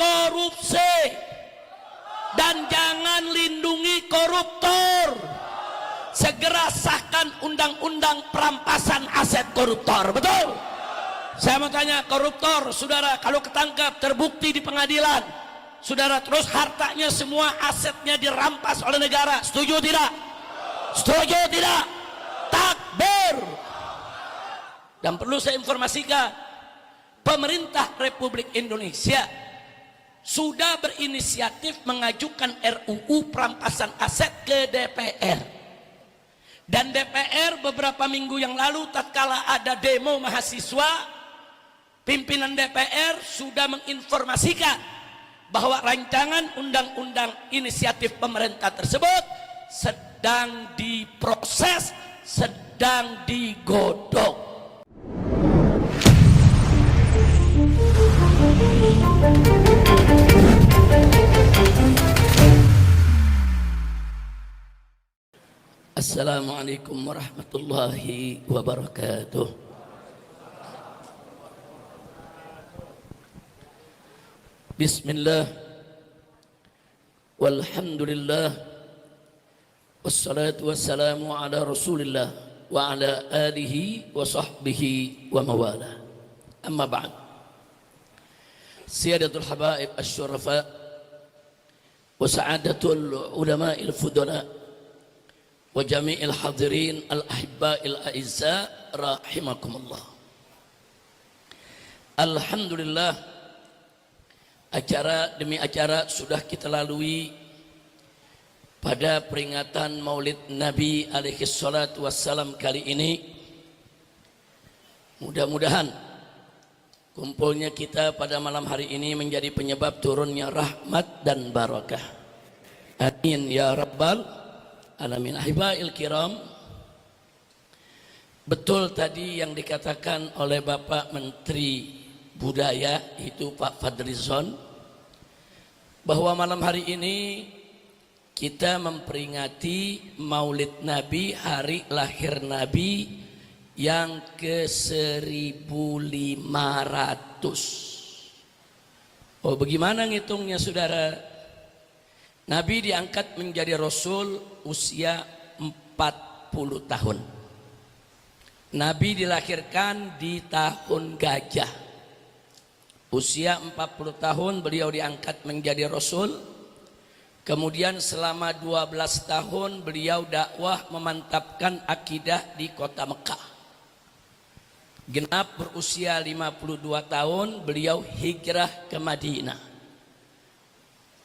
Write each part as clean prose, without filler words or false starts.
korupsi dan jangan lindungi koruptor. Segera sahkan undang-undang perampasan aset koruptor. Betul? Saya mau tanya, koruptor, saudara, kalau ketangkap terbukti di pengadilan, saudara, terus hartanya semua asetnya dirampas oleh negara, setuju tidak? Setuju tidak? Takbir. Dan perlu saya informasikan, pemerintah Republik Indonesia sudah berinisiatif mengajukan RUU perampasan aset ke DPR. Dan DPR beberapa minggu yang lalu tatkala ada demo mahasiswa, pimpinan DPR sudah menginformasikan bahwa rancangan undang-undang inisiatif pemerintah tersebut sedang diproses, sedang digodok. Assalamualaikum warahmatullahi wabarakatuh. Bismillah, walhamdulillah, wassalatu wassalamu ala rasulillah wa ala alihi wa sahbihi wa mawala. Amma ba'd. Siyadatul habaib asy-syurafa wa sa'adatul ulama'il fudala wa jami'il hadirin al-ahibba'il a'izza rahimakumullah. Alhamdulillah, acara demi acara sudah kita lalui pada peringatan Maulid Nabi alaihi salatu wassalam kali ini. Mudah-mudahan kumpulnya kita pada malam hari ini menjadi penyebab turunnya rahmat dan barakah. Amin ya rabbal alamin. Ahibail kiram, betul tadi yang dikatakan oleh Bapak Menteri Budaya itu Pak Fadlizon, bahwa malam hari ini kita memperingati Maulid Nabi, hari lahir Nabi yang ke-1500. Oh, bagaimana ngitungnya saudara? Nabi diangkat menjadi Rasul usia 40 tahun. Nabi dilahirkan di tahun gajah. Usia 40 tahun beliau diangkat menjadi Rasul. Kemudian selama 12 tahun beliau dakwah memantapkan akidah di kota Mekah. Genap berusia 52 tahun beliau hijrah ke Madinah.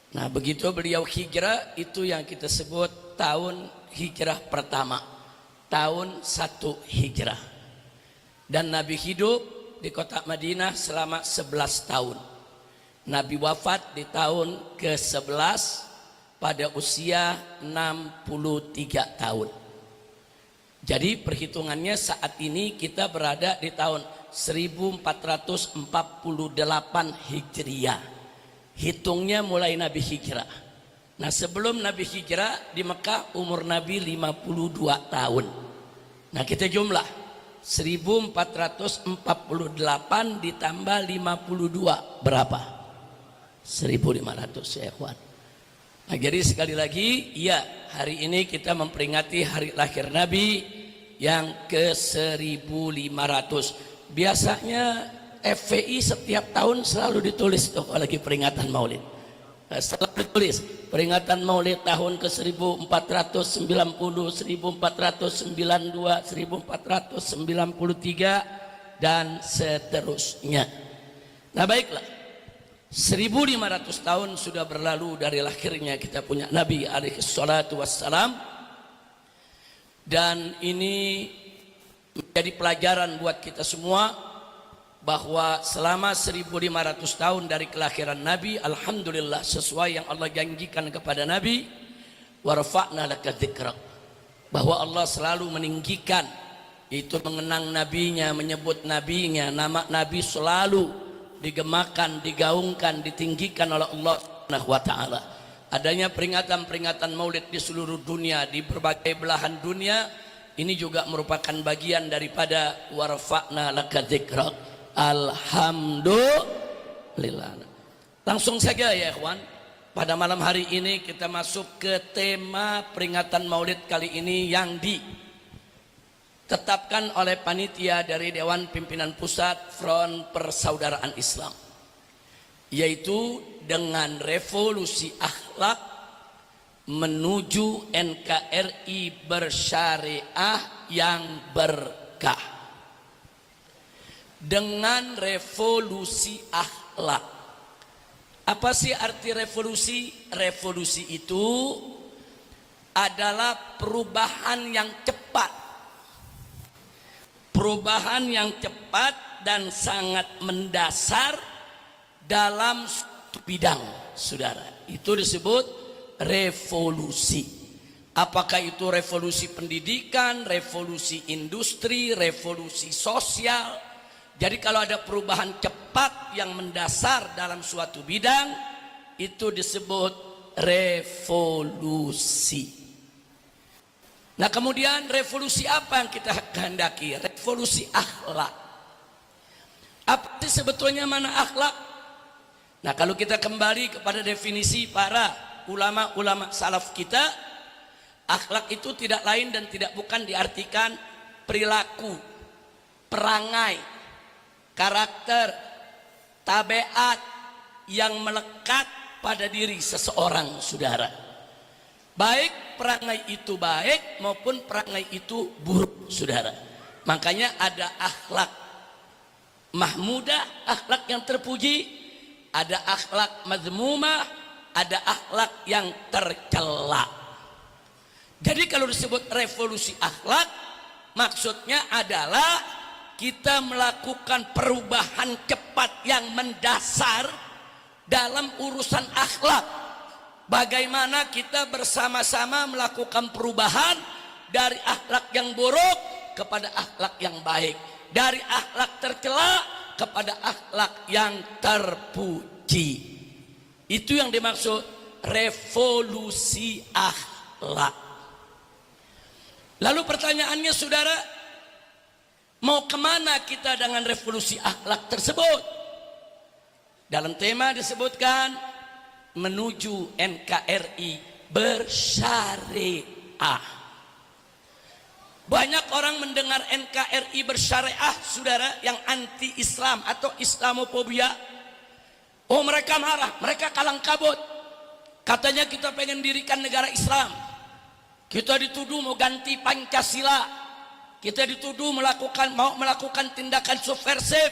Nah, begitu beliau hijrah, itu yang kita sebut tahun hijrah pertama, tahun 1 hijrah. Dan Nabi hidup di kota Madinah selama 11 tahun. Nabi wafat di tahun ke-11 pada usia 63 tahun. Jadi perhitungannya saat ini kita berada di tahun 1448 Hijriah. Hitungnya mulai Nabi hijrah. Nah, sebelum Nabi hijrah di Mekah umur Nabi 52 tahun. Nah, kita jumlah 1448 ditambah 52 berapa? 1500 ya ikhwan. Nah, jadi sekali lagi, ya, hari ini kita memperingati hari lahir Nabi yang ke-1500. Biasanya FPI setiap tahun selalu ditulis tuh lagi peringatan Maulid. Selalu ditulis peringatan Maulid tahun ke-1490, 1492, 1493 dan seterusnya. Nah, baiklah. 1500 tahun sudah berlalu dari lahirnya kita punya Nabi alaihi salatu wassalam. Dan ini menjadi pelajaran buat kita semua bahwa selama 1500 tahun dari kelahiran Nabi, alhamdulillah sesuai yang Allah janjikan kepada Nabi, warfa'na laka dzikrak, bahwa Allah selalu meninggikan, itu mengenang nabinya, menyebut nabinya, nama Nabi selalu digemakan, digaungkan, ditinggikan oleh Allah Subhanahu wa taala. Adanya peringatan-peringatan Maulid di seluruh dunia, di berbagai belahan dunia, ini juga merupakan bagian daripada warfa'na laka dzikrak. Alhamdulillah. Langsung saja ya ikhwan, pada malam hari ini kita masuk ke tema peringatan Maulid kali ini yang ditetapkan oleh panitia dari Dewan Pimpinan Pusat Front Persaudaraan Islam, yaitu dengan revolusi akhlak menuju NKRI bersyariah yang berkah. Dengan revolusi akhlak. Apa sih arti revolusi? Revolusi itu adalah perubahan yang cepat. Perubahan yang cepat dan sangat mendasar dalam suatu bidang, saudara. Itu disebut revolusi. Apakah itu revolusi pendidikan, revolusi industri, revolusi sosial? Jadi kalau ada perubahan cepat yang mendasar dalam suatu bidang, itu disebut revolusi. Nah kemudian revolusi apa yang kita kehendaki? Revolusi akhlak. Apa sih sebetulnya mana akhlak? Nah kalau kita kembali kepada definisi para ulama-ulama salaf kita, akhlak itu tidak lain dan tidak bukan diartikan perilaku, perangai, karakter, tabiat yang melekat pada diri seseorang, saudara. Baik perangai itu baik maupun perangai itu buruk, saudara. Makanya ada akhlak mahmudah, akhlak yang terpuji, ada akhlak mazmumah, ada akhlak yang tercela. Jadi kalau disebut revolusi akhlak, maksudnya adalah kita melakukan perubahan cepat yang mendasar dalam urusan akhlak. Bagaimana kita bersama-sama melakukan perubahan dari akhlak yang buruk kepada akhlak yang baik, dari akhlak tercela kepada akhlak yang terpuji. Itu yang dimaksud revolusi akhlak. Lalu pertanyaannya, saudara, mau kemana kita dengan revolusi akhlak tersebut? Dalam tema disebutkan menuju NKRI bersyariah. Banyak orang mendengar NKRI bersyariah, saudara, yang anti Islam atau Islamofobia. Oh mereka marah, mereka kalang kabut. Katanya kita pengen dirikan negara Islam. Kita dituduh mau ganti Pancasila. Kita dituduh mau melakukan tindakan subversif.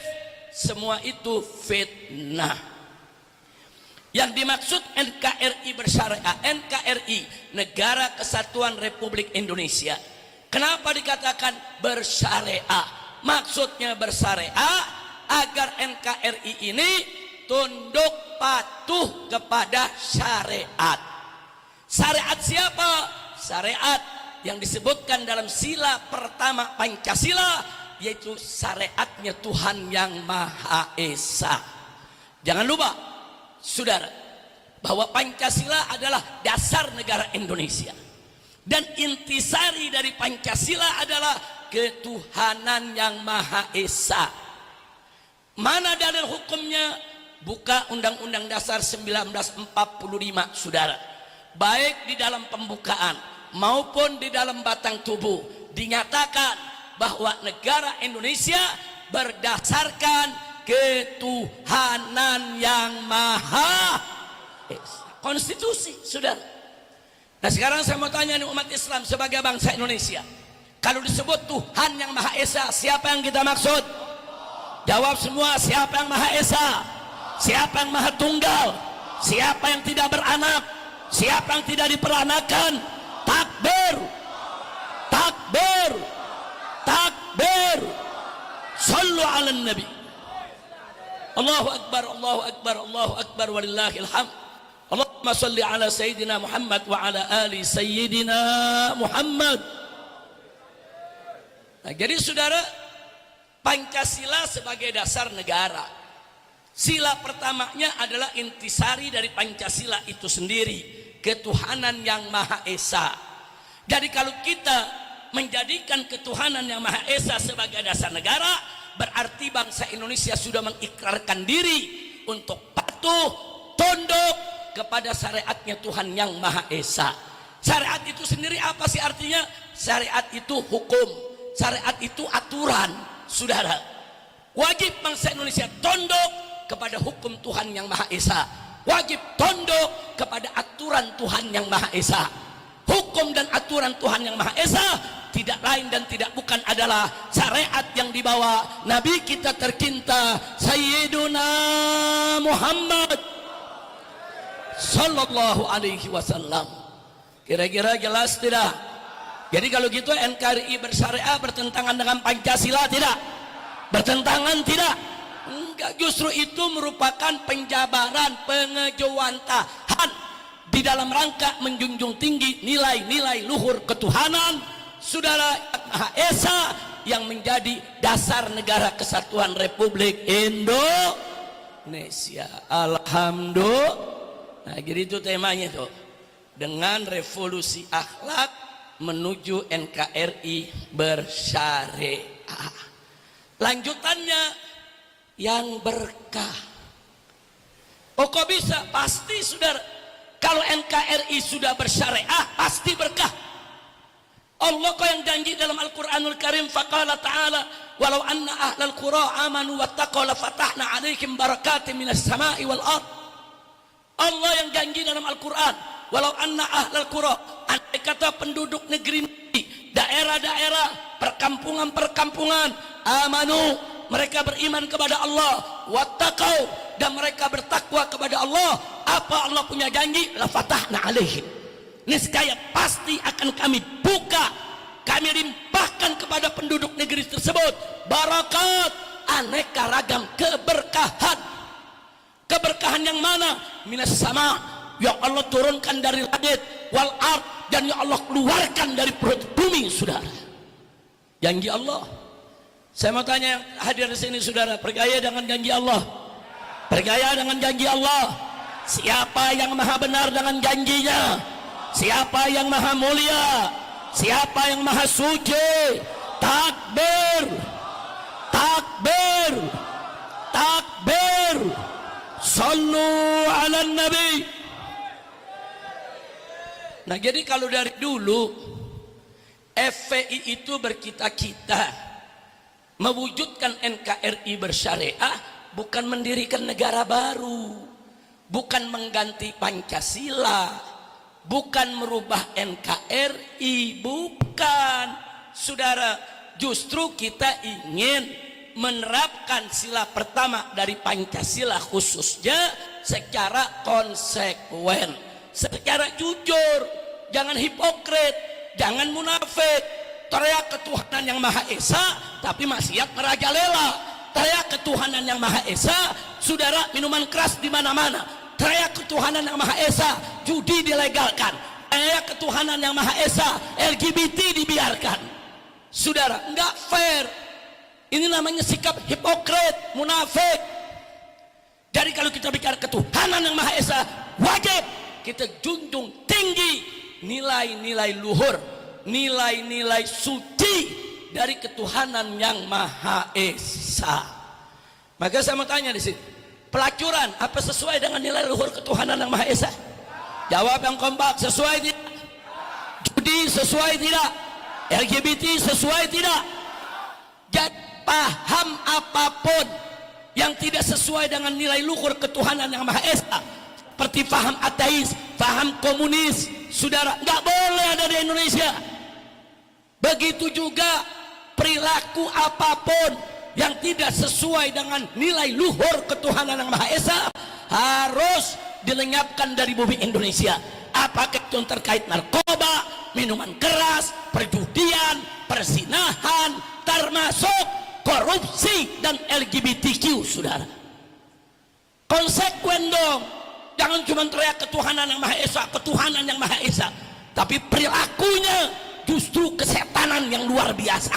Semua itu fitnah. Yang dimaksud NKRI bersyariah, NKRI Negara Kesatuan Republik Indonesia. Kenapa dikatakan bersyariah? Maksudnya bersyariah agar NKRI ini tunduk patuh kepada syariat. Syariat siapa? Syariat yang disebutkan dalam sila pertama Pancasila, yaitu syariatnya Tuhan yang Maha Esa. Jangan lupa, saudara, bahwa Pancasila adalah dasar negara Indonesia, dan intisari dari Pancasila adalah ketuhanan yang Maha Esa. Mana dalil hukumnya? Buka Undang-Undang Dasar 1945, saudara. Baik di dalam pembukaan maupun di dalam batang tubuh dinyatakan bahwa negara Indonesia berdasarkan ketuhanan yang Maha Esa. Konstitusi, saudara. Nah sekarang saya mau tanya nih umat Islam sebagai bangsa Indonesia, kalau disebut Tuhan yang Maha Esa, siapa yang kita maksud? Jawab semua, siapa yang Maha Esa? Siapa yang Maha Tunggal? Siapa yang tidak beranak? Siapa yang tidak diperanakan? Takbir, takbir, takbir. Sallu ala nabi. Allahu akbar, Allahu akbar, Allahu akbar, walillahil hamd. Allahumma salli ala sayyidina Muhammad wa ala ali sayyidina Muhammad. Nah, jadi saudara, Pancasila sebagai dasar negara, sila pertamanya adalah intisari dari Pancasila itu sendiri, ketuhanan yang Maha Esa. Jadi kalau kita menjadikan ketuhanan yang Maha Esa sebagai dasar negara, berarti bangsa Indonesia sudah mengikrarkan diri untuk patuh tunduk kepada syariatnya Tuhan yang Maha Esa. Syariat itu sendiri apa sih artinya? Syariat itu hukum, syariat itu aturan. Saudara, wajib bangsa Indonesia tunduk kepada hukum Tuhan yang Maha Esa, wajib tunduk kepada aturan Tuhan yang Maha Esa. Hukum dan aturan Tuhan yang Maha Esa tidak lain dan tidak bukan adalah syariat yang dibawa Nabi kita tercinta Sayyiduna Muhammad Sallallahu Alaihi Wasallam. Kira-kira jelas tidak? Jadi kalau gitu NKRI bersyariah bertentangan dengan Pancasila tidak? Bertentangan tidak? Enggak, justru itu merupakan penjabaran, pengejawantahan di dalam rangka menjunjung tinggi nilai-nilai luhur ketuhanan Saudara Maha Esa yang menjadi dasar negara kesatuan Republik Indonesia. Alhamdulillah. Nah, jadi itu temanya tuh. Dengan revolusi akhlak menuju NKRI bersyariah. Lanjutannya yang berkah. Oh kok bisa? Pasti saudara. Kalau NKRI sudah bersyariah pasti berkah. Allah kok yang janji dalam Al-Quranul Karim, faqala ta'ala walau anna ahlal qura amanu wattaqaw lafatahna alaihim barakatim minas sama'i wal ard. Allah yang janji dalam Al-Quran, walau anna ahlal qura, andai kata penduduk negeri daerah-daerah, perkampungan-perkampungan, amanu, mereka beriman kepada Allah, wattaqaw, dan mereka bertakwa kepada Allah, apa Allah punya janji? Lafatahna alaihim, niscaya pasti akan kami buka, kami limpahkan kepada penduduk negeri tersebut barakat, aneka ragam keberkahan. Keberkahan yang mana? Minas sama, yang Allah turunkan dari langit, wal ard, dan yang Allah keluarkan dari perut bumi. Saudara, janji Allah. Saya mau tanya yang hadir di sini, saudara, percaya dengan janji Allah? Percaya dengan janji Allah? Siapa yang maha benar dengan janjinya? Siapa yang maha mulia? Siapa yang maha suci? Takbir, takbir, takbir. Sallu ala nabi. Nah, jadi kalau dari dulu FPI itu bercita-cita mewujudkan NKRI bersyariah, bukan mendirikan negara baru, bukan mengganti Pancasila, bukan merubah NKRI, bukan. Saudara, justru kita ingin menerapkan sila pertama dari Pancasila khususnya secara konsekuen, secara jujur, jangan hipokrit, jangan munafik. Teriak ketuhanan yang Maha Esa tapi maksiat merajalela. Teriak ketuhanan yang Maha Esa, saudara, minuman keras di mana-mana. Teriak ketuhanan yang Maha Esa, judi dilegalkan. Teriak ketuhanan yang Maha Esa, LGBT dibiarkan. Saudara, enggak fair. Ini namanya sikap hipokrit, munafik. Jadi kalau kita bicara ketuhanan yang Maha Esa, wajib kita junjung tinggi nilai-nilai luhur, nilai-nilai suci dari ketuhanan yang Maha Esa. Maka saya mau tanya di sini, pelacuran apa sesuai dengan nilai luhur ketuhanan yang Maha Esa? Jawab yang kompak, sesuai tidak? Judi sesuai tidak? LGBT sesuai tidak? Jadi paham apapun yang tidak sesuai dengan nilai luhur ketuhanan yang Maha Esa, seperti paham ateis, paham komunis, saudara, nggak boleh ada di Indonesia. Begitu juga perilaku apapun yang tidak sesuai dengan nilai luhur ketuhanan yang Maha Esa harus dilenyapkan dari bumi Indonesia. Apakah itu yang terkait narkoba, minuman keras, perjudian, persinahan, termasuk korupsi dan LGBTQ, saudara. Konsekuen dong. Jangan cuma teriak ketuhanan yang Maha Esa, ketuhanan yang Maha Esa, tapi perilakunya justru kesetanan yang luar biasa.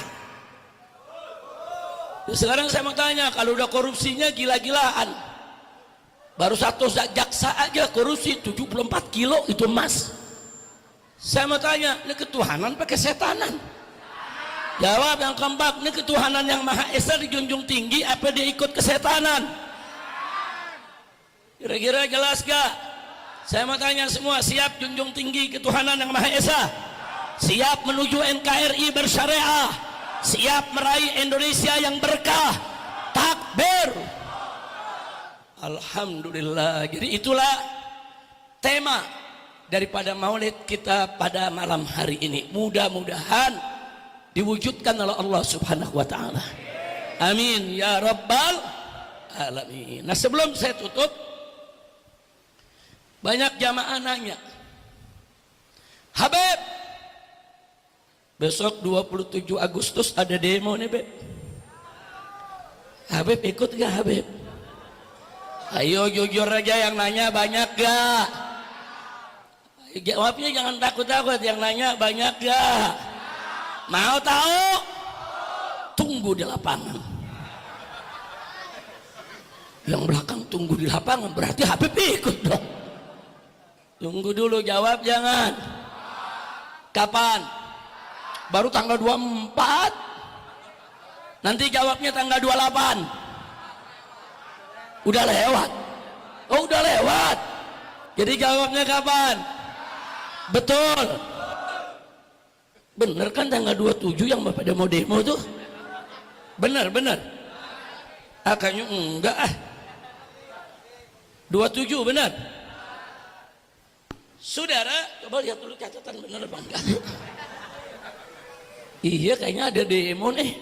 Sekarang saya mau tanya, kalau udah korupsinya gila-gilaan, baru satu jaksa aja korupsi 74 kilo itu emas. Saya mau tanya, ini ketuhanan pakai setanan? Jawab yang keempat, ini ketuhanan yang Maha Esa dijunjung tinggi apa dia ikut kesetanan? Kira-kira jelas gak? Saya mau tanya semua, siap junjung tinggi ketuhanan yang Maha Esa? Siap menuju NKRI bersyariah? Siap meraih Indonesia yang berkah? Takbir! Alhamdulillah. Jadi itulah tema daripada maulid kita pada malam hari ini. Mudah-mudahan diwujudkan oleh Allah Subhanahu wa taala. Amin ya rabbal alamin. Nah, sebelum saya tutup, banyak jamaah nanya, Habib, besok 27 Agustus ada demo nih, Beb. Habib ikut gak, Habib? Ayo jujur aja, yang nanya banyak gak? Jawabnya jangan takut-takut, yang nanya banyak gak? Mau tahu? Tunggu di lapangan. Yang belakang tunggu di lapangan, berarti Habib ikut dong. Tunggu dulu, jawab jangan. Kapan? Baru tanggal 24. Nanti jawabnya tanggal 28. Udah lewat. Oh, udah lewat. Jadi jawabnya kapan? Betul. Bener kan tanggal 27 yang pada mau demo tuh? Bener. Kayaknya enggak ah. 27 bener. Saudara, coba lihat dulu catatan bener apa enggak. Iya, kayaknya ada demo nih.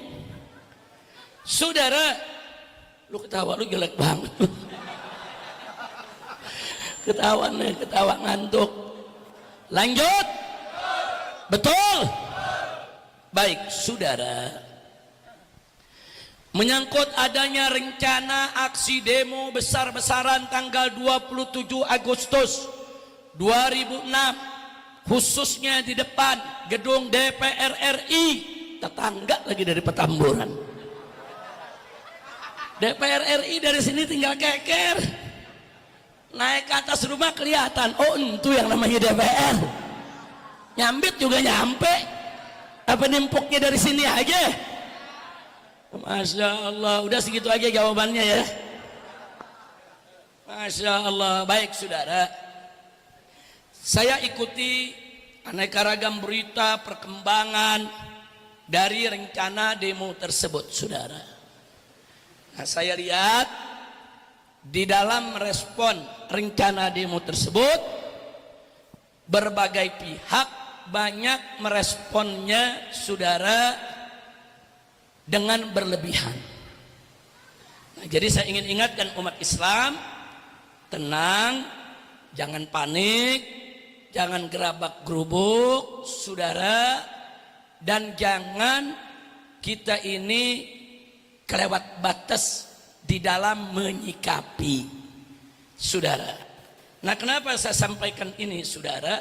Saudara, lu ketawa lu jelek banget. Ketawa ngantuk. Lanjut. Betul. Baik, saudara. Menyangkut adanya rencana aksi demo besar-besaran tanggal 27 Agustus 2006, khususnya di depan gedung DPR RI, tetangga lagi dari Petamburan. DPR RI dari sini tinggal keker, naik ke atas rumah kelihatan, oh itu yang namanya DPR. Nyambit juga nyampe, apa nimpuknya dari sini aja. Masya Allah, udah segitu aja jawabannya ya. Masya Allah. Baik saudara, saya ikuti aneka ragam berita perkembangan dari rencana demo tersebut, saudara. Nah, saya lihat di dalam respon rencana demo tersebut, berbagai pihak banyak meresponnya, saudara, dengan berlebihan. Nah, jadi saya ingin ingatkan umat Islam, tenang, jangan panik, jangan gerabak gerubuk, saudara, dan jangan kita ini kelewat batas di dalam menyikapi, saudara. Nah, kenapa saya sampaikan ini, saudara?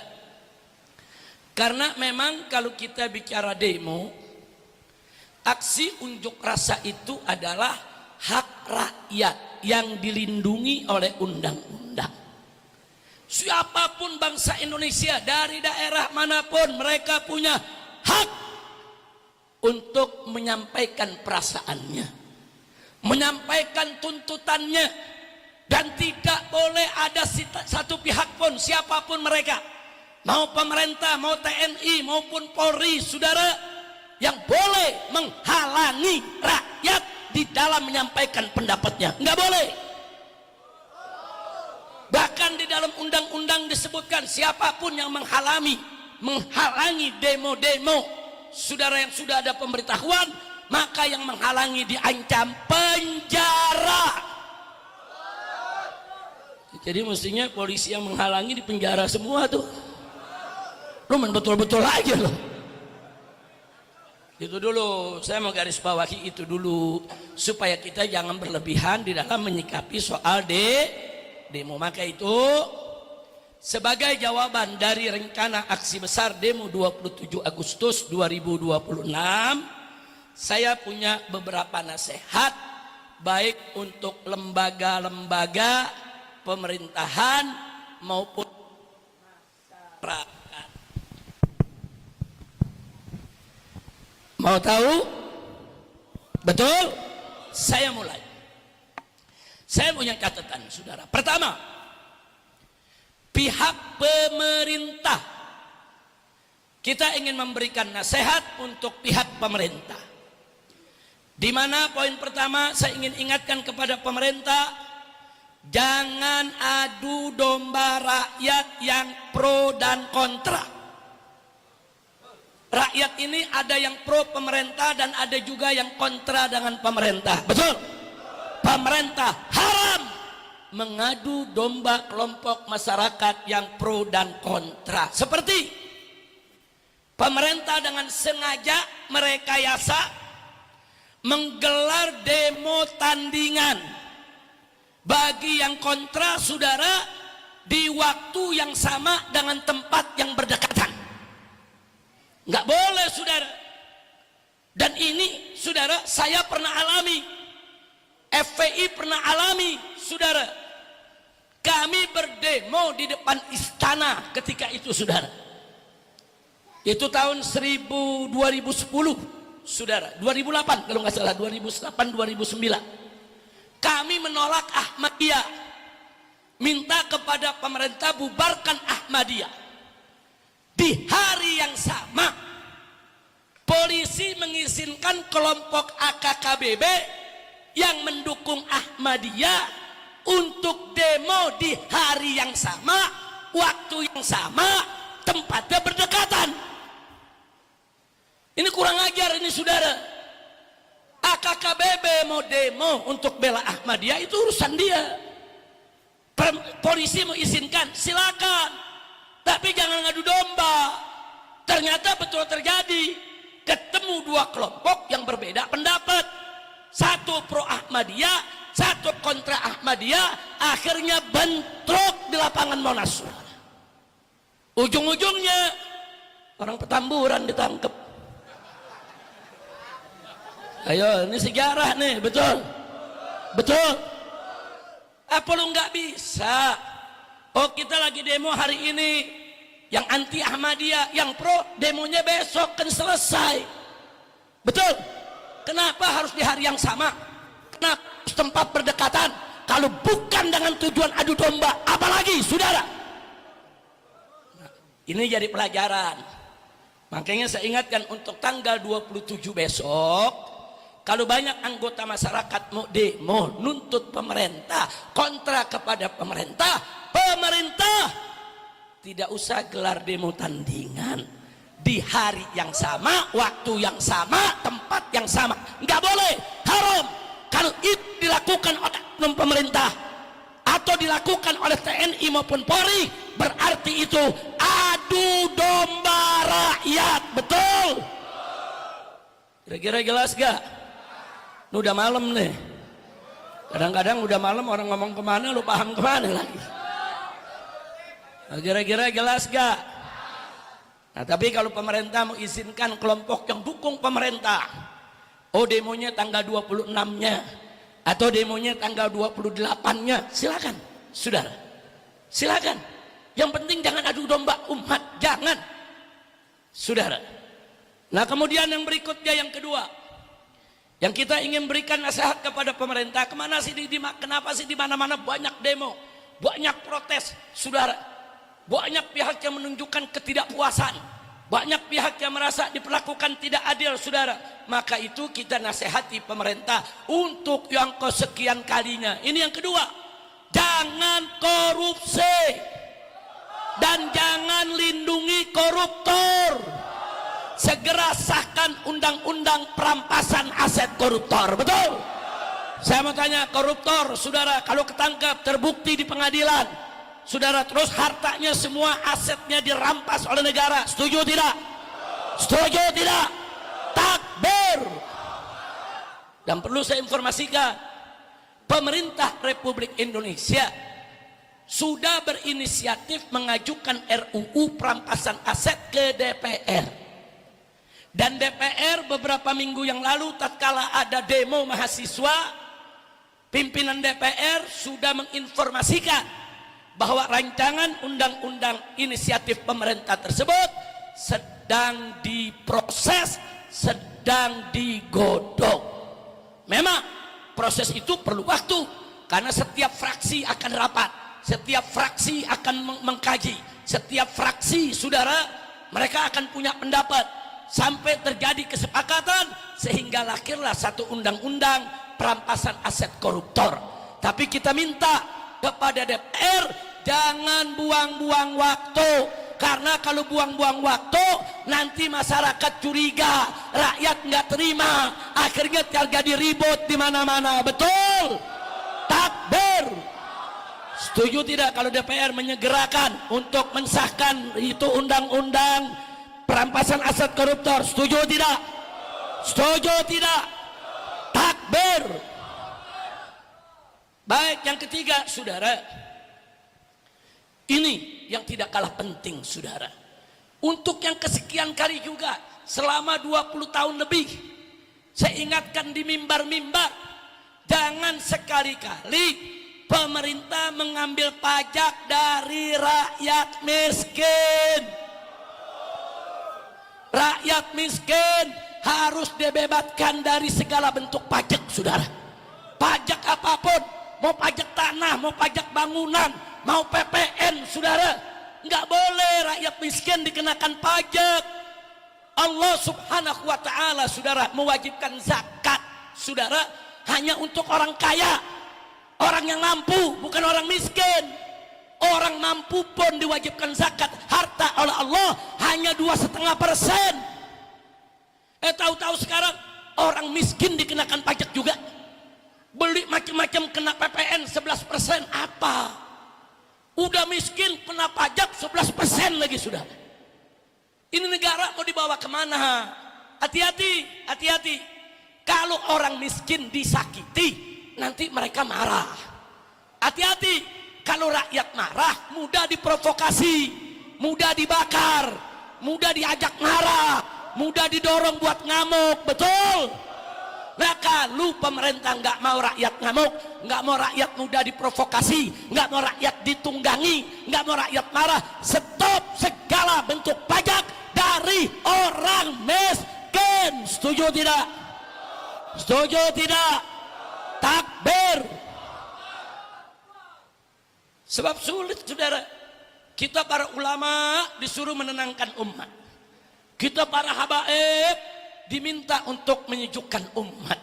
Karena memang kalau kita bicara demo, aksi unjuk rasa itu adalah hak rakyat yang dilindungi oleh undang-undang. Siapapun bangsa Indonesia dari daerah manapun, mereka punya hak untuk menyampaikan perasaannya, menyampaikan tuntutannya, dan tidak boleh ada satu pihak pun, siapapun mereka, mau pemerintah, mau TNI maupun Polri, saudara, yang boleh menghalangi rakyat di dalam menyampaikan pendapatnya. Nggak boleh. Bahkan di dalam undang-undang disebutkan siapapun yang menghalangi demo-demo, saudara, yang sudah ada pemberitahuan, maka yang menghalangi diancam penjara. Jadi mestinya polisi yang menghalangi dipenjara semua tuh. Lu main betul-betul aja loh. Itu dulu, saya mau garis bawahi itu dulu, supaya kita jangan berlebihan di dalam menyikapi soal demo. Maka itu sebagai jawaban dari rencana aksi besar demo 27 Agustus 2026, saya punya beberapa nasihat, baik untuk lembaga-lembaga pemerintahan maupun masyarakat. Mau tahu? Betul? Saya mulai. Saya punya catatan, saudara. Pertama, pihak pemerintah. Kita ingin memberikan nasihat untuk pihak pemerintah. Di mana poin pertama saya ingin ingatkan kepada pemerintah, jangan adu domba rakyat yang pro dan kontra. Rakyat ini ada yang pro pemerintah dan ada juga yang kontra dengan pemerintah. Betul? Pemerintah haram mengadu domba kelompok masyarakat yang pro dan kontra. Seperti pemerintah dengan sengaja merekayasa menggelar demo tandingan bagi yang kontra, saudara, di waktu yang sama dengan tempat yang berdekatan. Nggak boleh, saudara. Dan ini, saudara, saya pernah alami. FPI pernah alami, saudara. Kami berdemo di depan istana ketika itu, saudara. Itu tahun 2010, saudara. 2008 kalau nggak salah, 2008-2009. Kami menolak Ahmadiyah, minta kepada pemerintah bubarkan Ahmadiyah. Di hari yang sama, polisi mengizinkan kelompok AKKBB yang mendukung Ahmadiyah untuk demo di hari yang sama, waktu yang sama, tempatnya berdekatan. Ini kurang ajar ini, saudara. AKKBB mau demo untuk bela Ahmadiyah, itu urusan dia. Polisi mau izinkan, silakan. Tapi jangan ngadu domba. Ternyata betul terjadi. Ketemu dua kelompok yang berbeda pendapat. Satu pro Ahmadiyah, satu kontra Ahmadiyah, akhirnya bentrok di lapangan Monas. Ujung-ujungnya orang Petamburan ditangkap. Ayo, ini sejarah nih, betul? Betul? Apa lu nggak bisa? Oh, kita lagi demo hari ini, yang anti Ahmadiyah, yang pro demonya besok kan selesai. Betul? Kenapa harus di hari yang sama? Kenapa tempat berdekatan? Kalau bukan dengan tujuan adu domba, apalagi, saudara? Nah, ini jadi pelajaran. Makanya saya ingatkan untuk tanggal 27 besok, kalau banyak anggota masyarakat mau demo, nuntut pemerintah, kontra kepada pemerintah, pemerintah tidak usah gelar demo tandingan. Di hari yang sama, waktu yang sama, tempat yang sama. Nggak boleh, haram. Kalau itu dilakukan oleh pemerintah atau dilakukan oleh TNI maupun Polri, berarti itu adu domba rakyat. Betul? Kira-kira jelas gak? Ini udah malam nih. Kadang-kadang udah malam orang ngomong kemana, lu paham kemana lagi. Nah, kira-kira jelas gak? Nah, tapi kalau pemerintah mau izinkan kelompok yang dukung pemerintah, oh demonya tanggal 26-nya atau demonya tanggal 28-nya, silakan, saudara, silakan. Yang penting jangan adu domba umat, jangan, saudara. Nah, kemudian yang berikutnya, yang kedua, yang kita ingin berikan nasihat kepada pemerintah, kenapa sih di mana-mana banyak demo, banyak protes, saudara? Banyak pihak yang menunjukkan ketidakpuasan, banyak pihak yang merasa diperlakukan tidak adil, saudara. Maka itu kita nasihati pemerintah untuk yang kesekian kalinya. Ini yang kedua, jangan korupsi dan jangan lindungi koruptor. Segera sahkan undang-undang perampasan aset koruptor. Betul? Saya mau tanya, koruptor, saudara, kalau ketangkap terbukti di pengadilan, saudara, terus hartanya semua asetnya dirampas oleh negara, setuju tidak? Setuju tidak? Takbir. Dan perlu saya informasikan, pemerintah Republik Indonesia sudah berinisiatif mengajukan RUU perampasan aset ke DPR. Dan DPR beberapa minggu yang lalu tatkala ada demo mahasiswa, pimpinan DPR sudah menginformasikan bahwa rancangan undang-undang inisiatif pemerintah tersebut sedang diproses, sedang digodok. Memang proses itu perlu waktu, Karena setiap fraksi akan rapat, setiap fraksi akan mengkaji, setiap fraksi saudara mereka akan punya pendapat sampai terjadi kesepakatan sehingga lahirlah satu undang-undang perampasan aset koruptor. Tapi kita minta kepada DPR jangan buang-buang waktu, karena kalau buang-buang waktu nanti masyarakat curiga, rakyat nggak terima, akhirnya terjadi ribut di mana-mana. Betul? Takbir. Setuju tidak kalau DPR menyegerakan untuk mensahkan itu undang-undang perampasan aset koruptor? Setuju tidak? Setuju tidak? Takbir. Baik, yang ketiga saudara, ini yang tidak kalah penting saudara. Untuk yang kesekian kali juga selama 20 tahun lebih saya ingatkan di mimbar-mimbar, jangan sekali-kali pemerintah mengambil pajak dari rakyat miskin. Rakyat miskin harus dibebaskan dari segala bentuk pajak saudara. Pajak apapun, mau pajak tanah, mau pajak bangunan, mau PPN saudara, nggak boleh rakyat miskin dikenakan pajak. Allah subhanahu wa ta'ala saudara mewajibkan zakat saudara hanya untuk orang kaya, orang yang mampu, bukan orang miskin. Orang mampu pun diwajibkan zakat harta oleh Allah hanya 2,5%. Tahu-tahu sekarang orang miskin dikenakan pajak juga. Beli macam-macam kena PPN 11%. Apa? Udah miskin kena pajak 11% lagi sudah. Ini negara mau dibawa kemana? Hati-hati, hati-hati. Kalau orang miskin disakiti, nanti mereka marah. Hati-hati, kalau rakyat marah, mudah diprovokasi, mudah dibakar, mudah diajak marah, mudah didorong buat ngamuk. Betul? Nah kalau pemerintah nggak mau rakyat ngamuk, nggak mau rakyat mudah diprovokasi, nggak mau rakyat ditunggangi, nggak mau rakyat marah, stop segala bentuk pajak dari orang miskin. Setuju tidak? Setuju tidak? Takbir. Sebab sulit saudara, kita para ulama disuruh menenangkan umat, kita para habaib diminta untuk menyejukkan umat.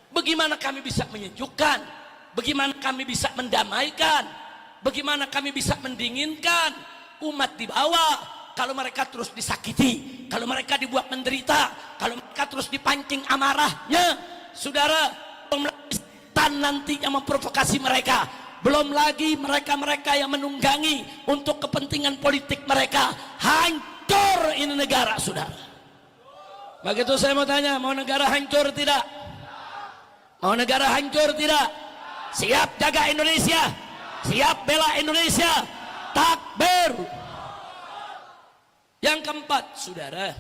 Bagaimana kami bisa menyejukkan? Bagaimana kami bisa mendamaikan? Bagaimana kami bisa mendinginkan umat di bawah kalau mereka terus disakiti, kalau mereka dibuat menderita, kalau mereka terus dipancing amarahnya saudara. Belum lagi setan nantinya memprovokasi mereka, belum lagi mereka-mereka yang menunggangi untuk kepentingan politik mereka. Hancur ini negara saudara. Begitu saya mau tanya, mau negara hancur tidak? Mau negara hancur tidak? Siap jaga Indonesia? Siap bela Indonesia? Takbir. Yang keempat saudara,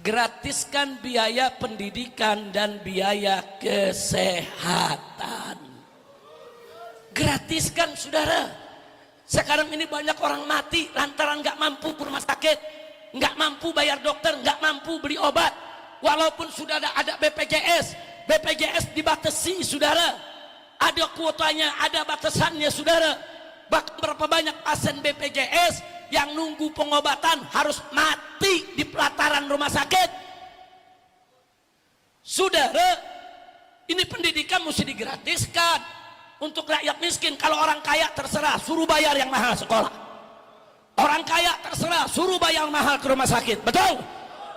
gratiskan biaya pendidikan dan biaya kesehatan. Gratiskan saudara. Sekarang ini banyak orang mati lantaran nggak mampu ke rumah sakit, nggak mampu bayar dokter, nggak mampu beli obat. Walaupun sudah ada BPJS, BPJS dibatasi saudara. Ada kuotanya, ada batasannya saudara. Bahkan berapa banyak pasien BPJS yang nunggu pengobatan harus mati di pelataran rumah sakit. Saudara, ini pendidikan mesti digratiskan untuk rakyat miskin. Kalau orang kaya terserah, suruh bayar yang mahal sekolah. Orang kaya terserah, suruh bayar mahal ke rumah sakit. Betul?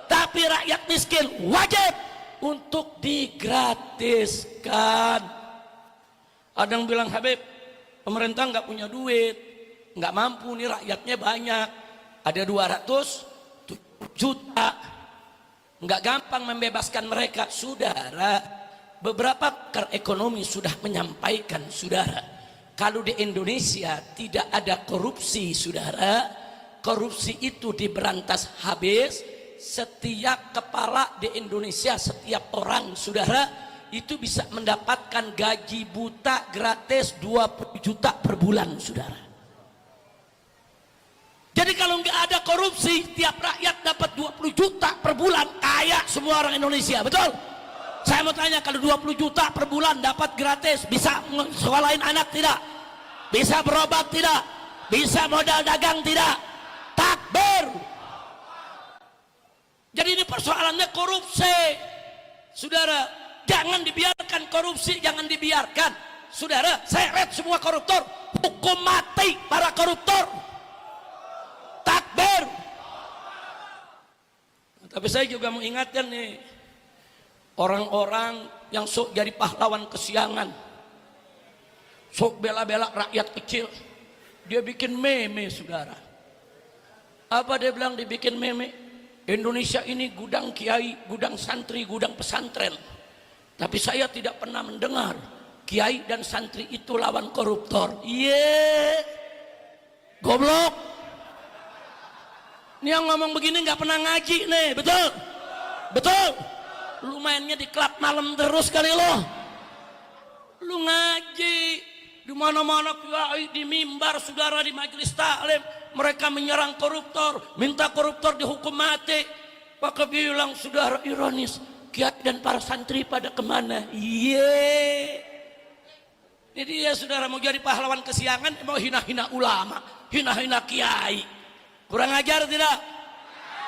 Tapi rakyat miskin wajib untuk digratiskan. Ada yang bilang, Habib, pemerintah nggak punya duit, nggak mampu nih, rakyatnya banyak, ada 200 juta, nggak gampang membebaskan mereka. Saudara, beberapa pakar ekonomi sudah menyampaikan saudara, kalau di Indonesia tidak ada korupsi saudara, korupsi itu diberantas habis. Setiap kepala di Indonesia, setiap orang saudara itu bisa mendapatkan gaji buta gratis 20 juta per bulan saudara. Jadi kalau nggak ada korupsi, tiap rakyat dapat 20 juta per bulan, kaya semua orang Indonesia. Betul? Saya mau tanya, kalau 20 juta per bulan dapat gratis, bisa sekolahin anak tidak? Bisa berobat tidak? Bisa modal dagang tidak? Takbir. Jadi ini persoalannya korupsi. Saudara, jangan dibiarkan korupsi, jangan dibiarkan. Saudara, seret semua koruptor, hukum mati para koruptor. Takbir. Tapi saya juga mau ingatkan nih, orang-orang yang sok jadi pahlawan kesiangan, sok bela-bela rakyat kecil, dia bikin meme, saudara. Apa dia bilang dibikin meme? Indonesia ini gudang kiai, gudang santri, gudang pesantren. Tapi saya tidak pernah mendengar kiai dan santri itu lawan koruptor. Goblok. Ini yang ngomong begini nggak pernah ngaji nih, betul? Betul. Lu mainnya di klub malam terus kali lo. Lu ngaji di mana-mana kiai, di mimbar, saudara, di majelis taklim, mereka menyerang koruptor, minta koruptor dihukum mati. Maka bilang, saudara, ironis, kiai dan para santri pada kemana? Ini dia, saudara, mau jadi pahlawan kesiangan, mau hina-hina ulama, hina-hina kiai. Kurang ajar tidak?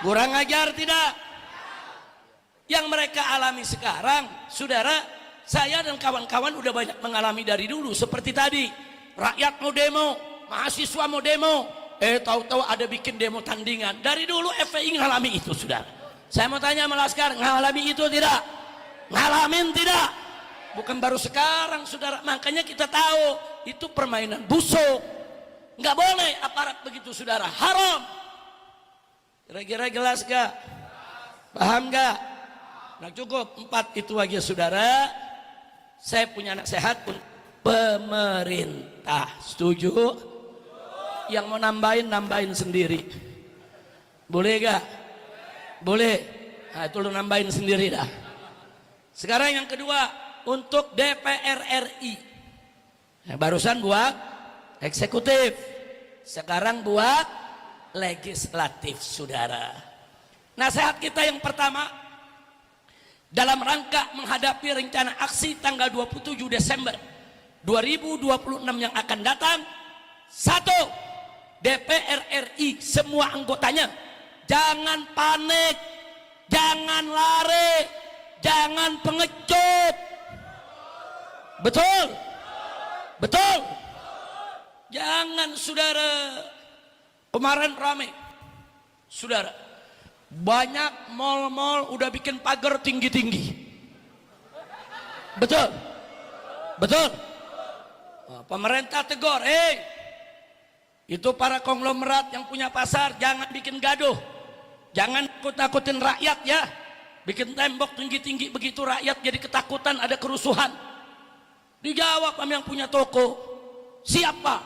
Kurang ajar tidak? Yang mereka alami sekarang, saudara, saya dan kawan-kawan udah banyak mengalami dari dulu. Seperti tadi, rakyat mau demo, mahasiswa mau demo, tahu-tahu ada bikin demo tandingan. Dari dulu FPI ngalami itu, saudara. Saya mau tanya sama Laskar, ngalami itu tidak? Ngalamin tidak? Bukan baru sekarang, saudara. Makanya kita tahu itu permainan busuk. Nggak boleh aparat begitu, saudara. Haram. Kira-kira jelas gak? Paham gak? Nah, cukup 4 itu aja, saudara. Saya punya nasihat pun pemerintah. Setuju? Yang mau nambahin sendiri. Boleh gak? Boleh. Nah, itu lu nambahin sendiri dah. Sekarang yang kedua, untuk DPR RI. Nah, barusan buat eksekutif. Sekarang buat legislatif, saudara. Nasihat kita yang pertama, dalam rangka menghadapi rencana aksi tanggal 27 Desember 2026 yang akan datang. 1. DPR RI semua anggotanya jangan panik, jangan lari, jangan pengecut. Betul? Betul? Jangan, saudara. Kemarin rame, saudara, banyak mal-mal udah bikin pagar tinggi-tinggi. Betul? Betul? Pemerintah tegur, itu para konglomerat yang punya pasar jangan bikin gaduh, jangan takut-takutin rakyat ya. Bikin tembok tinggi-tinggi begitu rakyat jadi ketakutan, ada kerusuhan. Dijawab sama yang punya toko, siapa?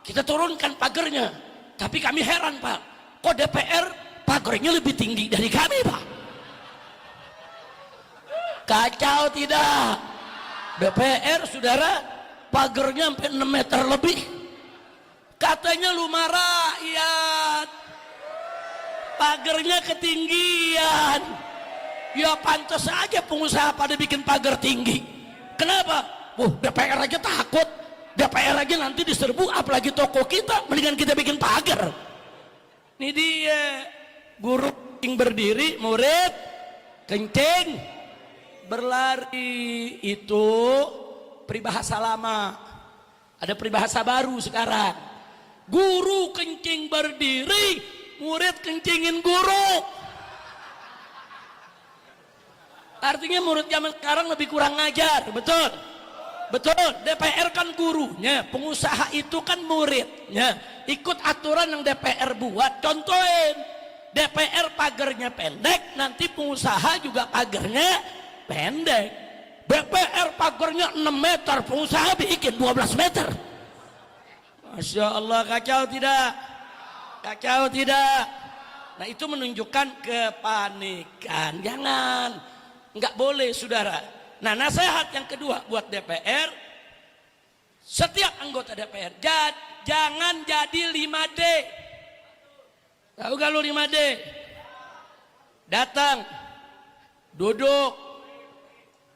Kita turunkan pagarnya. Tapi kami heran, Pak, kok DPR pagarnya lebih tinggi dari kami, Pak? Kacau tidak? DPR, saudara, pagarnya sampai 6 meter lebih. Katanya rumah rakyat, pagarnya ketinggian. Ya pantas saja pengusaha pada bikin pagar tinggi. Kenapa? DPR aja takut. DPR aja nanti diserbu, apalagi toko kita. Mendingan kita bikin pagar. Ini dia, guru kencing berdiri, murid kencing berlari. Itu peribahasa lama. Ada peribahasa baru sekarang. Guru kencing berdiri, murid kencingin guru. Artinya murid zaman sekarang lebih kurang ngajar. Betul? Betul. DPR kan gurunya, pengusaha itu kan muridnya. Ikut aturan yang DPR buat. Contohin, DPR pagarnya pendek, nanti pengusaha juga pagarnya pendek. DPR pagarnya 6 meter, pengusaha bikin 12 meter. Masya Allah, kacau tidak? Kacau tidak? Nah, itu menunjukkan kepanikan. Jangan, nggak boleh, saudara. Nah, nasihat yang kedua buat DPR, setiap anggota DPR jangan jadi 5D. Tahu gak lu 5D? Datang, duduk,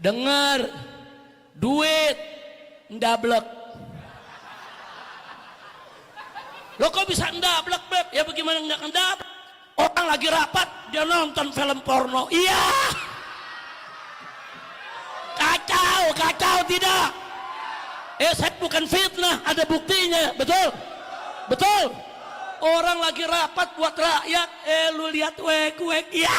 dengar, duit, ndablek. Lo kok bisa ndablek, Beb? Ya bagaimana nggak ndablek? Orang lagi rapat, dia nonton film porno. Iya. Kacau tidak? Saya bukan fitnah, ada buktinya, betul? Betul. Orang lagi rapat buat rakyat, lu lihat wek, iya.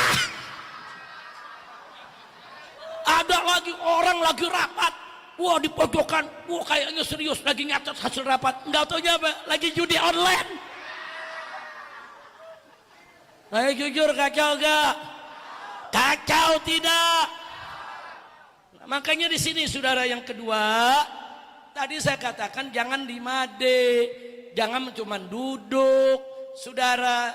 Ada lagi orang lagi rapat, wah di pojokan, wah kayaknya serius lagi nyatet hasil rapat, nggak taunya apa, lagi judi online. Ayo jujur, kacau gak? Kacau tidak? Nah, makanya di sini saudara yang kedua, tadi saya katakan jangan dimade, jangan cuma duduk, saudara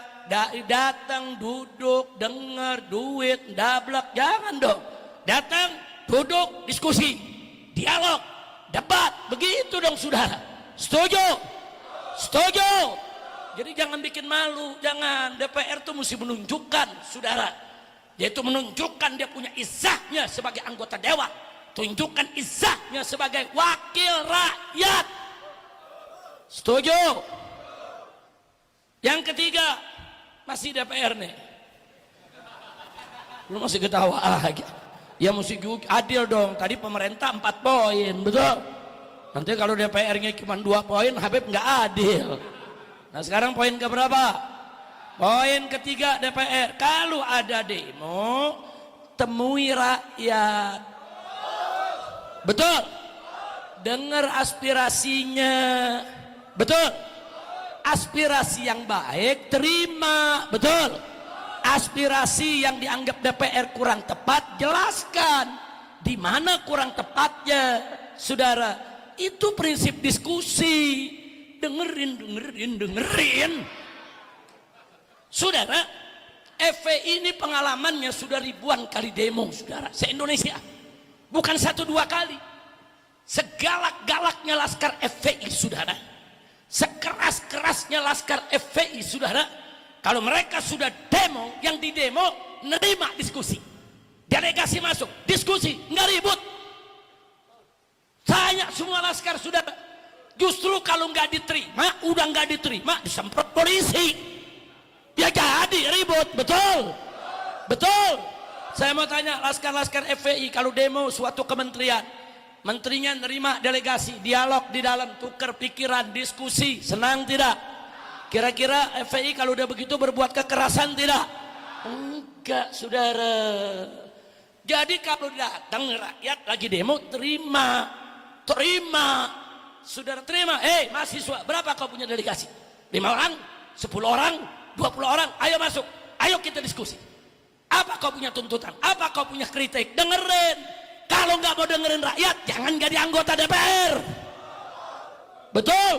datang duduk, dengar, duit, ndablek, jangan dong. Datang, duduk, diskusi, dialog, debat, begitu dong saudara. Setuju? Setuju? Jadi jangan bikin malu, jangan. DPR tuh mesti menunjukkan, saudara. Yaitu menunjukkan dia punya izahnya sebagai anggota dewan. Tunjukkan izahnya sebagai wakil rakyat. Setuju? Yang ketiga, masih DPR nih. Lu masih ketawa lagi. Ya mesti adil dong. Tadi pemerintah 4 poin, betul? Nanti kalau DPR-nya cuma 2 poin, Habib nggak adil. Nah sekarang poin ke berapa? Poin ketiga DPR, kalau ada demo, temui rakyat. Betul? Dengar aspirasinya. Betul? Aspirasi yang baik terima. Betul? Aspirasi yang dianggap DPR kurang tepat, jelaskan di mana kurang tepatnya, saudara. Itu prinsip diskusi. Dengerin. Saudara, FPI ini pengalamannya sudah ribuan kali demo, saudara, se-Indonesia. Bukan 1-2 kali. Segalak-galaknya laskar FPI, saudara. Sekeras-kerasnya laskar FPI, saudara. Kalau mereka sudah demo, yang di demo nerima diskusi. Delegasi masuk, diskusi, nggak ribut. Tanya semua laskar, saudara. Justru kalau nggak diterima, udah nggak diterima, disemprot polisi. Ya jadi ribut, betul? Betul. Saya mau tanya laskar-laskar FPI kalau demo suatu kementerian, menterinya nerima delegasi, dialog di dalam, tukar pikiran, diskusi, senang tidak? Kira-kira FPI kalau udah begitu berbuat kekerasan tidak? Enggak, saudara. Jadi kalau datang rakyat lagi demo, terima. Saudara terima. Mahasiswa, berapa kau punya delegasi? 5 orang, 10 orang, 20 orang, ayo masuk, ayo kita diskusi. Apa kau punya tuntutan? Apa kau punya kritik? Dengerin. Kalau nggak mau dengerin rakyat, jangan jadi anggota DPR. Betul?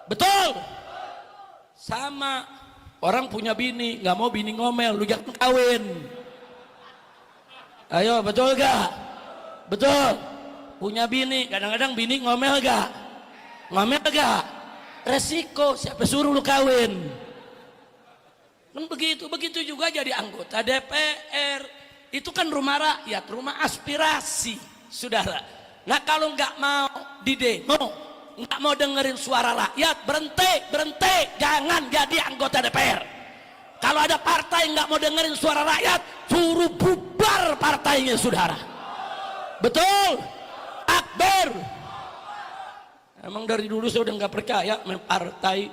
Betul? Sama orang punya bini, nggak mau bini ngomel, lu jangan kawin. Ayo, betul gak? Betul. Punya bini, kadang-kadang bini ngomel gak? Ngomel gak? Resiko, siapa suruh lu kawin? Kan begitu juga jadi anggota DPR. Itu kan rumah rakyat, rumah aspirasi, saudara. Nah kalau nggak mau didemo, nggak mau dengerin suara rakyat, berhenti, jangan jadi anggota DPR. Kalau ada partai nggak mau dengerin suara rakyat, suruh bubar partainya, saudara. Betul? Akbar. Emang dari dulu saya udah nggak percaya main partai.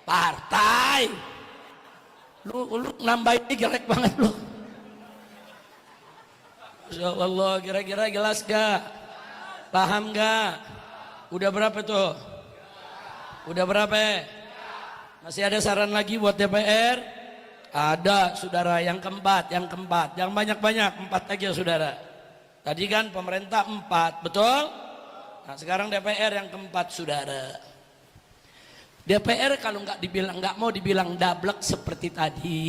Partai. Lu nambahin jelek banget lu. Masya Allah, kira-kira jelas gak? Paham gak? Udah berapa tuh? Udah berapa? Masih ada saran lagi buat DPR? Ada, saudara. Yang keempat, yang banyak-banyak, 4 aja, saudara. Tadi kan pemerintah 4, betul? Nah sekarang DPR yang keempat, saudara. DPR kalau nggak mau dibilang dablek seperti tadi,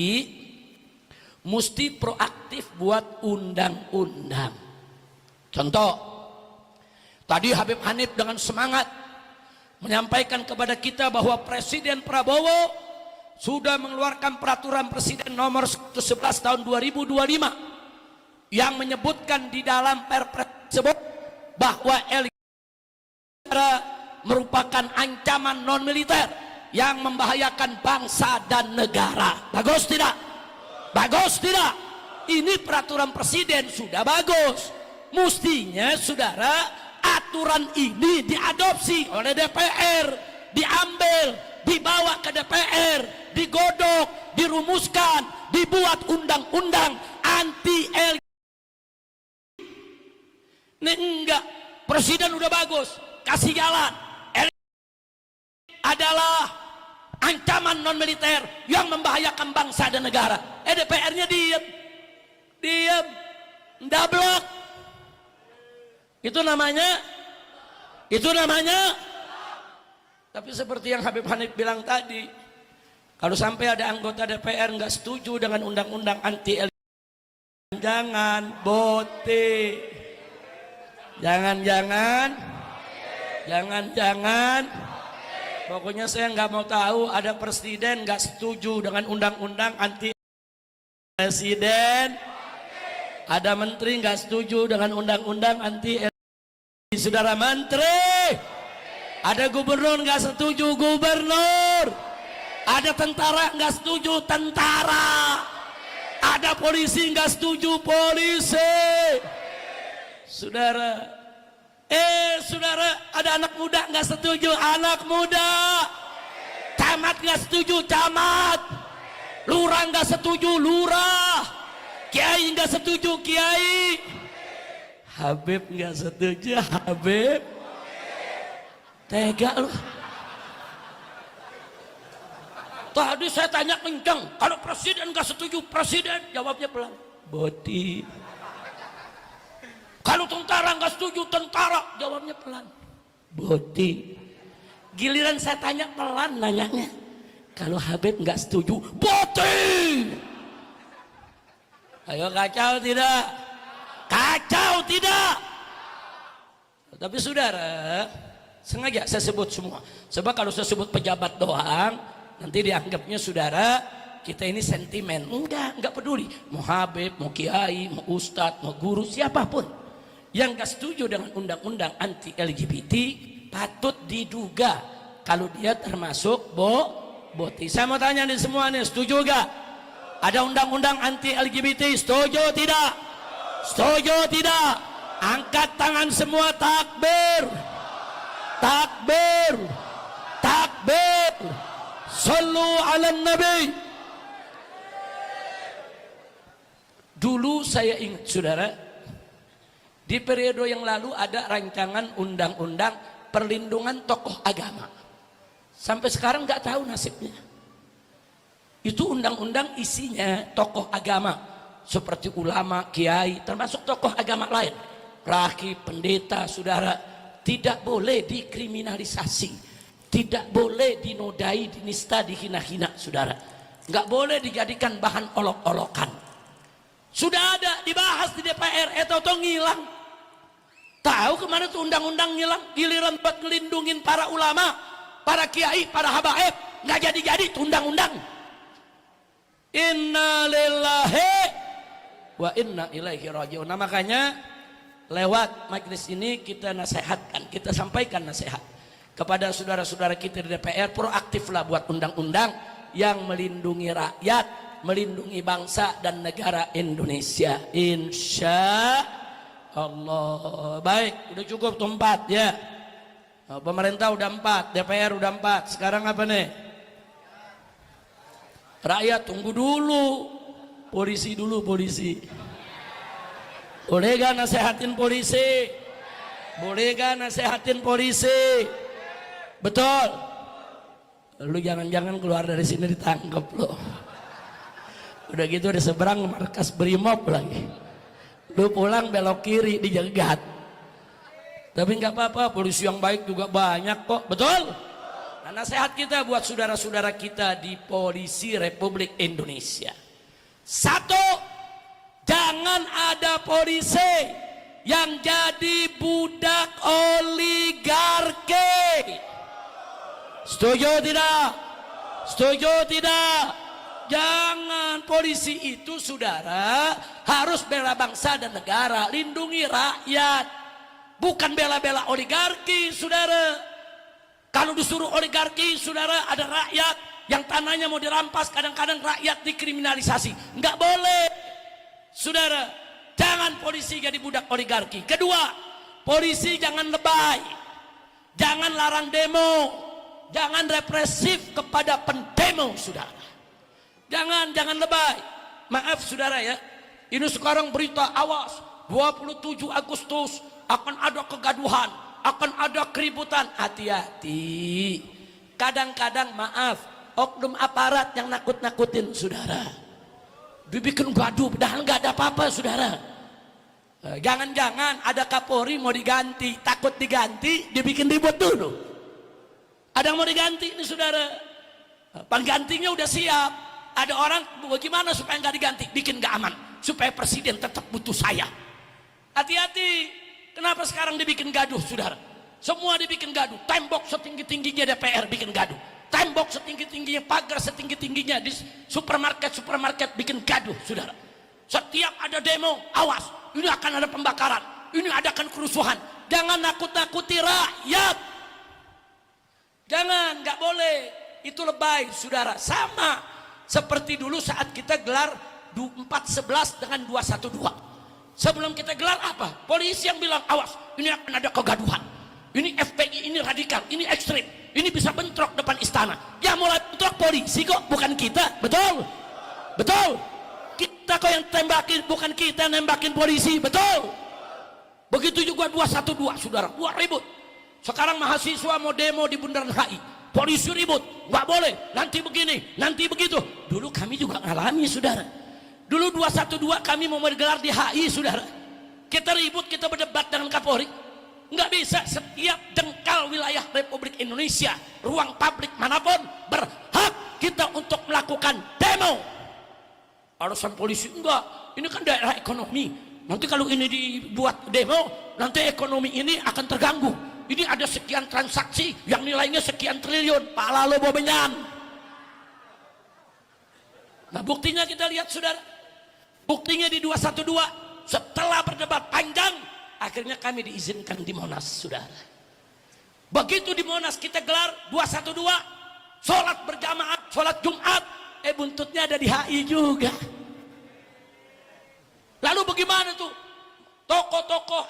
mesti proaktif buat undang-undang. Contoh, tadi Habib Hanif dengan semangat menyampaikan kepada kita bahwa Presiden Prabowo sudah mengeluarkan peraturan presiden nomor 11 tahun 2025 yang menyebutkan di dalam perpres tersebut bahwa LGBT merupakan ancaman non militer yang membahayakan bangsa dan negara. Bagus tidak? Bagus tidak? Ini peraturan presiden sudah bagus. Mestinya saudara, aturan ini diadopsi oleh DPR, diambil, dibawa ke DPR, digodok, dirumuskan, dibuat undang-undang anti LGBT. Ini enggak, presiden udah bagus, kasih jalan. LGBT adalah ancaman non militer yang membahayakan bangsa dan negara. DPR-nya diam, ndablok. Itu namanya. Tapi seperti yang Habib Hanif bilang tadi, kalau sampai ada anggota DPR nggak setuju dengan undang-undang anti LGBT, jangan pokoknya saya nggak mau tahu ada presiden nggak setuju dengan undang-undang anti presiden, ada menteri nggak setuju dengan undang-undang anti LGBT, saudara menteri, ada gubernur nggak setuju gubernur, ada tentara nggak setuju tentara, ada polisi nggak setuju polisi. Saudara, ada anak muda nggak setuju anak muda, camat nggak setuju camat, lurah nggak setuju lurah, kiai nggak setuju kiai, Habib nggak setuju Habib. Tega lu. Tadi saya tanya kencang, kalau presiden nggak setuju presiden, jawabnya pelan. Boti. Kalau tentara nggak setuju tentara, jawabnya pelan. Boti. Giliran saya tanya pelan nanyanya. Kalau Habib nggak setuju, boti. Ayo kacau tidak? Kacau tidak? Tapi saudara, sengaja saya sebut semua. Sebab kalau saya sebut pejabat doang, nanti dianggapnya saudara kita ini sentimen. Enggak peduli. Mau Habib, mau kiai, mau ustadz, mau guru, siapapun yang nggak setuju dengan undang-undang anti LGBT patut diduga kalau dia termasuk boti. Saya mau tanya nih semua nih, setuju gak? Ada undang-undang anti LGBT, setuju tidak? Setuju tidak? Angkat tangan semua, takbir. Takbir. Takbir. Sallu ala nabi. Dulu saya ingat saudara, di periode yang lalu ada rancangan undang-undang perlindungan tokoh agama. Sampai sekarang nggak tahu nasibnya. Itu undang-undang isinya tokoh agama seperti ulama, kiai, termasuk tokoh agama lain, rahib, pendeta, saudara, tidak boleh dikriminalisasi, tidak boleh dinodai, dinista, dihina-hina, saudara. Nggak boleh dijadikan bahan olok-olokan. Sudah ada dibahas di DPR, atau ngilang. Tahu kemana tuh undang-undang ngilang? Giliran buat ngelindungin para ulama, para kiai, para habaib, nggak jadi-jadi tuh undang-undang. Inna lillahi wa inna ilaihi raji'un. Nah, makanya lewat majelis ini kita nasihatkan, kita sampaikan nasihat kepada saudara-saudara kita di DPR, proaktiflah buat undang-undang yang melindungi rakyat, melindungi bangsa dan negara Indonesia. Insya Allah. Baik, udah cukup tuh 4 ya. Pemerintah udah 4, DPR udah 4. Sekarang apa nih? Rakyat tunggu dulu. Polisi dulu, polisi. Boleh gak nasehatin polisi? Boleh gak nasehatin polisi? Betul. Lu jangan-jangan keluar dari sini ditangkap lo. Udah gitu di seberang markas Brimob lagi. Lu pulang belok kiri dijegat. Tapi nggak apa-apa, polisi yang baik juga banyak kok, betul? Nah, nasihat kita buat saudara-saudara kita di Polisi Republik Indonesia. 1, jangan ada polisi yang jadi budak oligarki. Setuju tidak? Setuju tidak? Jangan. Polisi itu saudara harus bela bangsa dan negara, lindungi rakyat, bukan bela-bela oligarki saudara. Kalau disuruh oligarki saudara, ada rakyat yang tanahnya mau dirampas, kadang-kadang rakyat dikriminalisasi. Nggak boleh saudara. Jangan polisi jadi budak oligarki. Kedua, polisi jangan lebay, jangan larang demo, jangan represif kepada pendemo saudara. Jangan lebay. Maaf saudara ya, ini sekarang berita awas 27 Agustus akan ada kegaduhan, akan ada keributan. Hati-hati. Kadang-kadang maaf, oknum aparat yang nakut-nakutin saudara, dibikin gaduh padahal nggak ada apa-apa saudara. Jangan-jangan ada Kapolri mau diganti, takut diganti dibikin ribut dulu. Ada yang mau diganti ini saudara, penggantinya udah siap. Ada orang bagaimana supaya nggak diganti, bikin nggak aman supaya presiden tetap butuh saya. Hati-hati. Kenapa sekarang dibikin gaduh saudara? Semua dibikin gaduh. Tembok setinggi-tingginya DPR bikin gaduh, tembok setinggi-tingginya, pagar setinggi-tingginya di supermarket bikin gaduh saudara. Setiap ada demo, awas, ini akan ada pembakaran, ini adakan kerusuhan. Jangan nakut-nakuti rakyat. Jangan, nggak boleh. Itu lebay saudara. Sama seperti dulu saat kita gelar 411 dengan 212. Sebelum kita gelar apa? Polisi yang bilang awas, ini akan ada kegaduhan, ini FPI, ini radikal, ini ekstrim, ini bisa bentrok depan istana. Ya mulai bentrok polisi kok, bukan kita. Betul? Betul? Kita kok yang tembakin, bukan kita nembakin polisi. Betul? Begitu juga 212 saudara, buat ribut. Sekarang mahasiswa mau demo di Bundaran HI, polisi ribut, nggak boleh, nanti begini, nanti begitu. Dulu kami juga ngalami saudara. Dulu 212 kami mau bergelar di HI saudara, kita ribut, kita berdebat dengan Kapolri. Nggak bisa. Setiap jengkal wilayah Republik Indonesia, ruang publik manapun, berhak kita untuk melakukan demo. Alasan polisi enggak, ini kan daerah ekonomi, nanti kalau ini dibuat demo, nanti ekonomi ini akan terganggu. Ini ada sekian transaksi yang nilainya sekian triliun. Pala lo bobenyan. Nah buktinya kita lihat saudara, buktinya di 212. Setelah berdebat panjang, akhirnya kami diizinkan di Monas saudara. Begitu di Monas kita gelar 212, sholat berjamaah, sholat Jumat, buntutnya ada di HI juga. Lalu bagaimana tuh? Toko-toko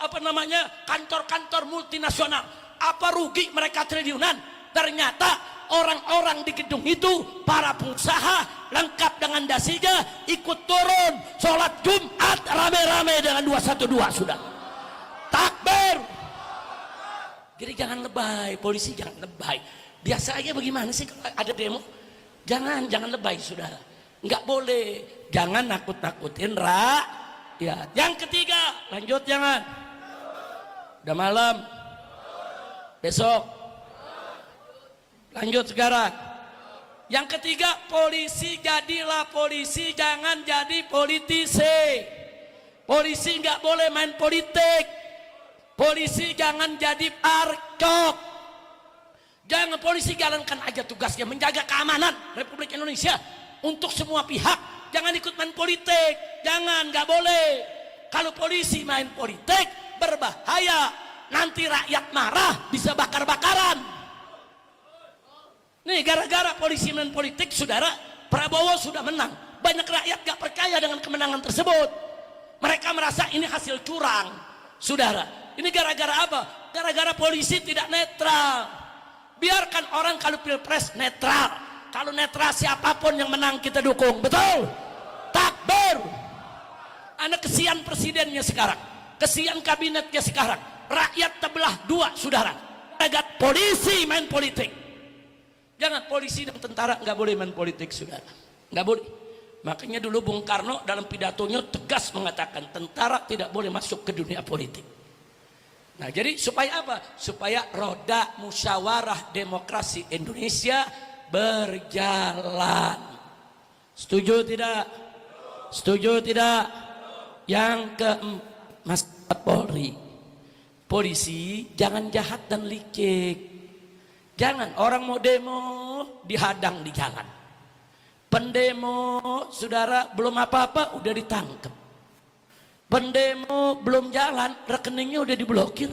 kantor-kantor multinasional, apa rugi mereka triliunan? Ternyata orang-orang di gedung itu, para pengusaha lengkap dengan dasinya, ikut turun sholat Jumat rame-rame dengan 212 sudah. Takbir. Jadi jangan lebay, polisi jangan lebay. Biasa aja bagaimana sih kalau ada demo? Jangan lebay saudara. Nggak boleh. Jangan nakut-nakutin ya. Yang ketiga, lanjut jangan. Udah malam. Besok. Lanjut sekarang. Yang ketiga, polisi jadilah polisi, jangan jadi politisi. Polisi nggak boleh main politik. Polisi jangan jadi parcok. Jangan, polisi jalankan aja tugasnya menjaga keamanan Republik Indonesia untuk semua pihak. Jangan ikut main politik. Jangan, nggak boleh. Kalau polisi main politik berbahaya. Nanti rakyat marah, bisa bakar-bakaran. Nih gara-gara polisi main politik saudara, Prabowo sudah menang. Banyak rakyat gak percaya dengan kemenangan tersebut. Mereka merasa ini hasil curang saudara. Ini gara-gara apa? Gara-gara polisi tidak netral. Biarkan orang kalau pilpres netral. Kalau netral siapapun yang menang kita dukung. Betul? Takbir. Anak kesian presidennya sekarang, kesian kabinetnya sekarang. Rakyat terbelah dua saudara. Agar polisi main politik. Jangan, polisi dan tentara nggak boleh main politik saudara, nggak boleh. Makanya dulu Bung Karno dalam pidatonya tegas mengatakan tentara tidak boleh masuk ke dunia politik. Nah jadi supaya apa? Supaya roda musyawarah demokrasi Indonesia berjalan. Setuju tidak? Setuju tidak? Yang keempat, Polri, polisi jangan jahat dan licik. Jangan orang mau demo dihadang di jalan. Pendemo, saudara, belum apa-apa udah ditangkap. Pendemo belum jalan, rekeningnya udah diblokir.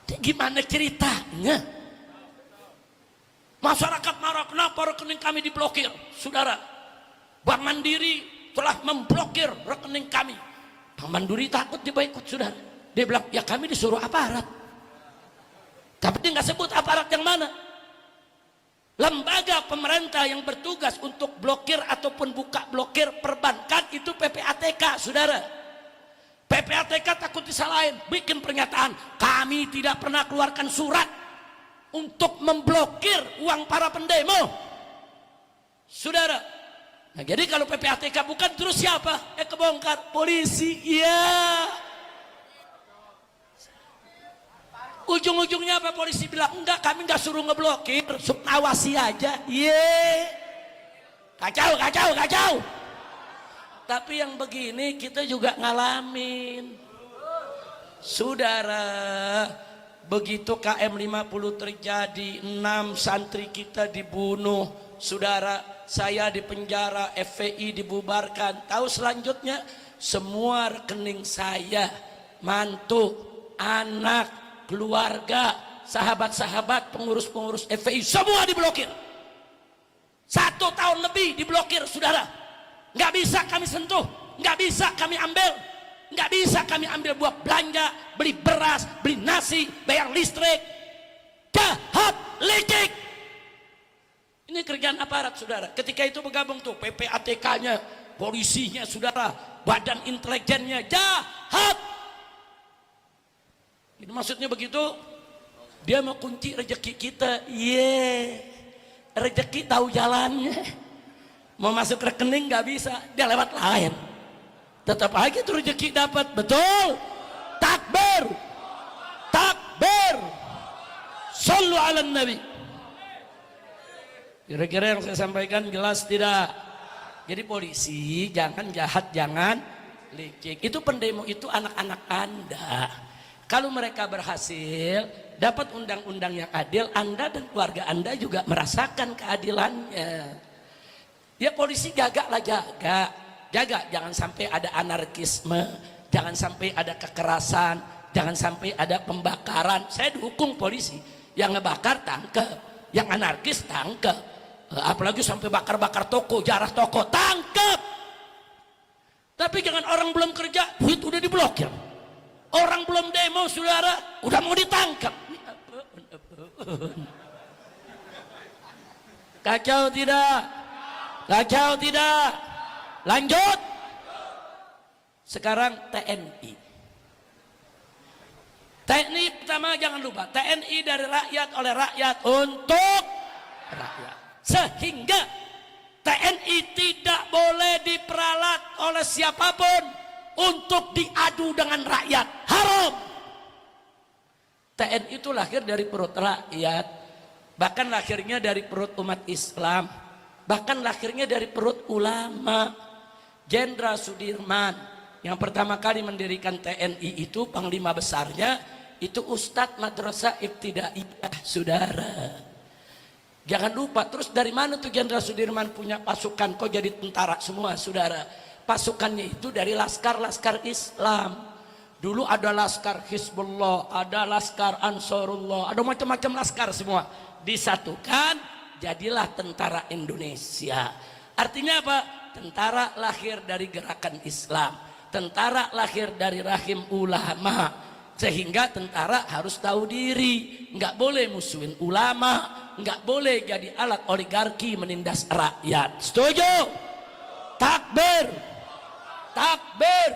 Gimana ceritanya? Masyarakat marah, kenapa rekening kami diblokir? Saudara, Bank Mandiri telah memblokir rekening kami. Bank Mandiri takut diboikot, saudara. Dia bilang, ya kami disuruh aparat. Tapi dia nggak sebut aparat yang mana. Lembaga pemerintah yang bertugas untuk blokir ataupun buka blokir perbankan itu PPATK, saudara. PPATK takut disalahin, bikin pernyataan, kami tidak pernah keluarkan surat untuk memblokir uang para pendemo, saudara. Nah, jadi kalau PPATK bukan, terus siapa? Kebongkar polisi, ya. Ujung-ujungnya apa? Polisi bilang, enggak, kami enggak suruh ngeblokir, awasi aja. Kacau, kacau, kacau. Tapi yang begini kita juga ngalamin. Saudara, begitu KM 50 terjadi, 6 santri kita dibunuh. Saudara, saya dipenjara, FPI dibubarkan. Tahu selanjutnya? Semua rekening saya, mantu, anak, keluarga, sahabat-sahabat, pengurus-pengurus FPI semua diblokir. 1 tahun lebih diblokir, saudara. Nggak bisa kami sentuh, nggak bisa kami ambil, nggak bisa kami ambil buat belanja, beli beras, beli nasi, bayar listrik. Jahat, licik. Ini kerjaan aparat, saudara. Ketika itu bergabung tuh PPATK-nya, polisinya, saudara, badan intelijennya, jahat. Ini maksudnya begitu, dia mau kunci rezeki kita. Rezeki tahu jalannya. Mau masuk rekening nggak bisa, dia lewat lain. Tetap aja tuh rezeki dapat, betul. Takbir, takbir. Shallu ala nabi. Kira-kira yang saya sampaikan jelas tidak? Jadi polisi jangan jahat, jangan licik. Itu pendemo itu anak-anak Anda. Kalau mereka berhasil dapat undang-undang yang adil, Anda dan keluarga Anda juga merasakan keadilannya. Ya polisi jagalah, jaga, jangan sampai ada anarkisme, jangan sampai ada kekerasan, jangan sampai ada pembakaran. Saya dukung polisi, yang ngebakar tangkep, yang anarkis tangkep, apalagi sampai bakar-bakar toko, jarah toko, tangkep. Tapi jangan orang belum kerja, duit udah diblokir. Orang belum demo, saudara, udah mau ditangkap. Kacau tidak? Kacau tidak? Lanjut. Sekarang TNI. TNI pertama jangan lupa, TNI dari rakyat, oleh rakyat, untuk rakyat. Sehingga TNI tidak boleh diperalat oleh siapapun untuk diadu dengan rakyat, haram. TNI itu lahir dari perut rakyat, bahkan lahirnya dari perut umat Islam, bahkan lahirnya dari perut ulama. Jenderal Sudirman yang pertama kali mendirikan TNI itu, panglima besarnya itu Ustadz Madrasah Ibtidaiyah, saudara. Jangan lupa. Terus dari mana tuh Jenderal Sudirman punya pasukan kok jadi tentara semua, saudara? Pasukannya itu dari laskar-laskar Islam. Dulu ada laskar Hizbullah, ada laskar Ansarullah, ada macam-macam laskar semua. Disatukan, jadilah tentara Indonesia. Artinya apa? Tentara lahir dari gerakan Islam. Tentara lahir dari rahim ulama. Sehingga tentara harus tahu diri. Nggak boleh musuhin ulama. Nggak boleh jadi alat oligarki menindas rakyat. Setuju? Takbir. Takbir.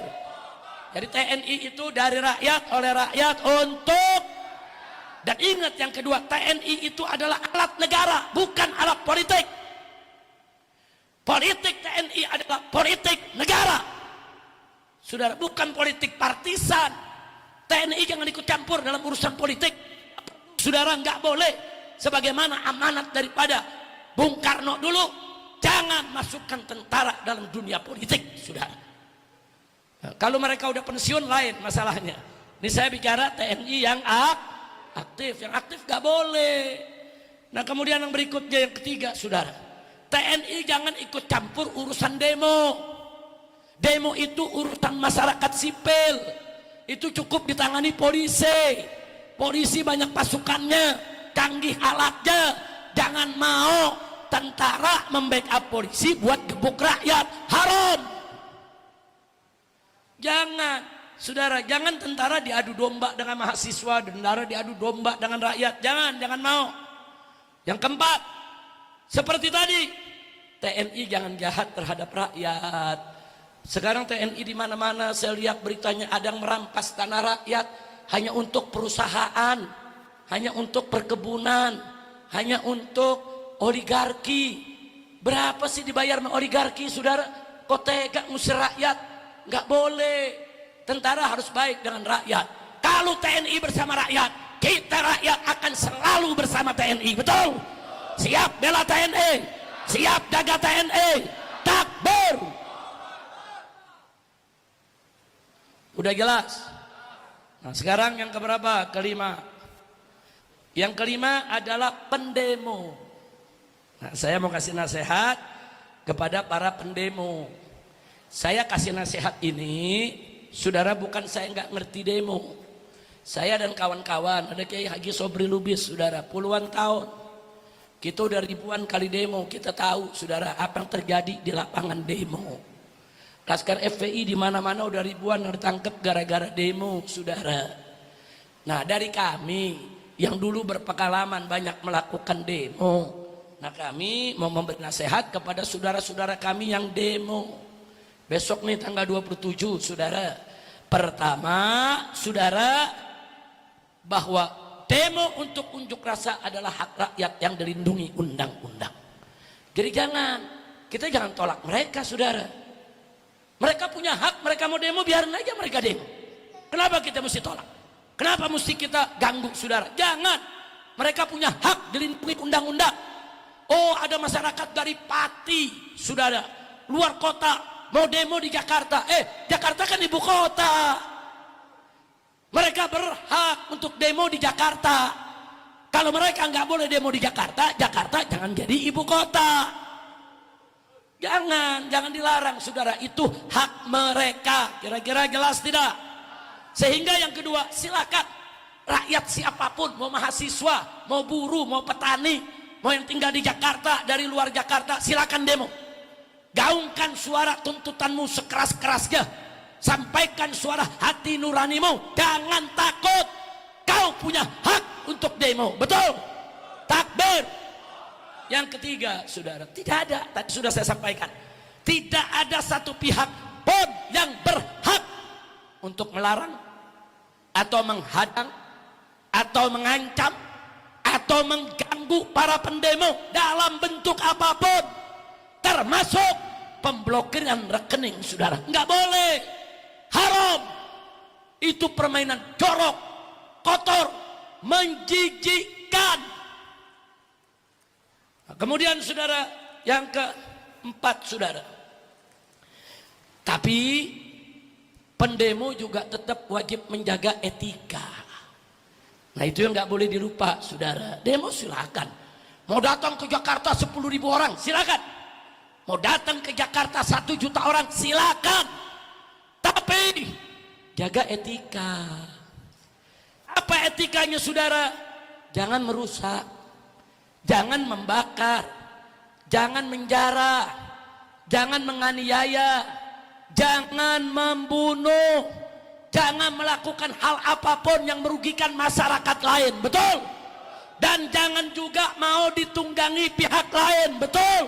Jadi TNI itu dari rakyat, oleh rakyat, untuk. Dan ingat yang kedua, TNI itu adalah alat negara, bukan alat politik. Politik TNI adalah politik negara, saudara, bukan politik partisan. TNI jangan ikut campur dalam urusan politik, saudara, nggak boleh. Sebagaimana amanat daripada Bung Karno dulu, jangan masukkan tentara dalam dunia politik, saudara. Kalau mereka udah pensiun lain masalahnya. Ini saya bicara TNI yang aktif. Yang aktif gak boleh. Nah kemudian yang berikutnya, yang ketiga, saudara, TNI jangan ikut campur urusan demo. Demo itu urusan masyarakat sipil. Itu cukup ditangani polisi. Polisi banyak pasukannya, canggih alatnya. Jangan mau tentara membackup polisi buat gebuk rakyat. Haram. Jangan, saudara, jangan tentara diadu domba dengan mahasiswa, tentara diadu domba dengan rakyat. Jangan mau. Yang keempat, seperti tadi, TNI jangan jahat terhadap rakyat. Sekarang TNI di mana-mana saya lihat beritanya ada yang merampas tanah rakyat hanya untuk perusahaan, hanya untuk perkebunan, hanya untuk oligarki. Berapa sih dibayar sama oligarki, saudara? Kok tega ngusir rakyat? Nggak boleh. Tentara harus baik dengan rakyat. Kalau TNI bersama rakyat, kita rakyat akan selalu bersama TNI. Betul? Siap bela TNI. Siap jaga TNI. Takbir. Udah jelas. Nah, sekarang yang keberapa? Kelima. Yang kelima adalah pendemo. Nah, saya mau kasih nasihat kepada para pendemo. Saya kasih nasihat ini, saudara, bukan saya nggak ngerti demo. Saya dan kawan-kawan, ada Kiai Haji Sobri Lubis, saudara, puluhan tahun. Kita udah ribuan kali demo, kita tahu, saudara, apa yang terjadi di lapangan demo. Laskar FPI di mana-mana udah ribuan ditangkap gara-gara demo, saudara. Nah, dari kami yang dulu berpengalaman banyak melakukan demo, nah kami mau memberi nasihat kepada saudara-saudara kami yang demo. Besok nih tanggal 27, saudara. Pertama, saudara, bahwa demo untuk unjuk rasa adalah hak rakyat yang dilindungi undang-undang. Jadi kita jangan tolak mereka, saudara. Mereka punya hak, mereka mau demo, biarin aja mereka demo. Kenapa kita mesti tolak? Kenapa mesti kita ganggu, saudara? Jangan. Mereka punya hak dilindungi undang-undang. Oh, ada masyarakat dari Pati, saudara, luar kota, mau demo di Jakarta. Jakarta kan ibu kota. Mereka berhak untuk demo di Jakarta. Kalau mereka nggak boleh demo di Jakarta, Jakarta jangan jadi ibu kota. Jangan dilarang, saudara. Itu hak mereka. Kira-kira jelas tidak? Sehingga yang kedua, silakan rakyat siapapun, mau mahasiswa, mau buruh, mau petani, mau yang tinggal di Jakarta, dari luar Jakarta, silakan demo. Gaungkan suara tuntutanmu sekeras-kerasnya. Sampaikan suara hati nuranimu. Jangan takut. Kau punya hak untuk demo. Betul? Takbir. Yang ketiga, saudara, tidak ada, tadi sudah saya sampaikan, tidak ada satu pihak pun yang berhak untuk melarang atau menghadang atau mengancam atau mengganggu para pendemo dalam bentuk apapun, termasuk pemblokiran rekening, saudara. Nggak boleh. Haram. Itu permainan jorok, kotor, menjijikkan. Nah, kemudian, saudara, yang keempat, saudara, tapi pendemo juga tetap wajib menjaga etika. Nah, itu yang nggak boleh dilupa, saudara. Demo silakan. Mau datang ke Jakarta 10.000 orang, silakan. Mau datang ke Jakarta 1 juta orang, silakan. Tapi jaga etika. Apa etikanya, saudara? Jangan merusak, jangan membakar, jangan menjara, jangan menganiaya, jangan membunuh, jangan melakukan hal apapun yang merugikan masyarakat lain. Betul? Dan jangan juga mau ditunggangi pihak lain. Betul?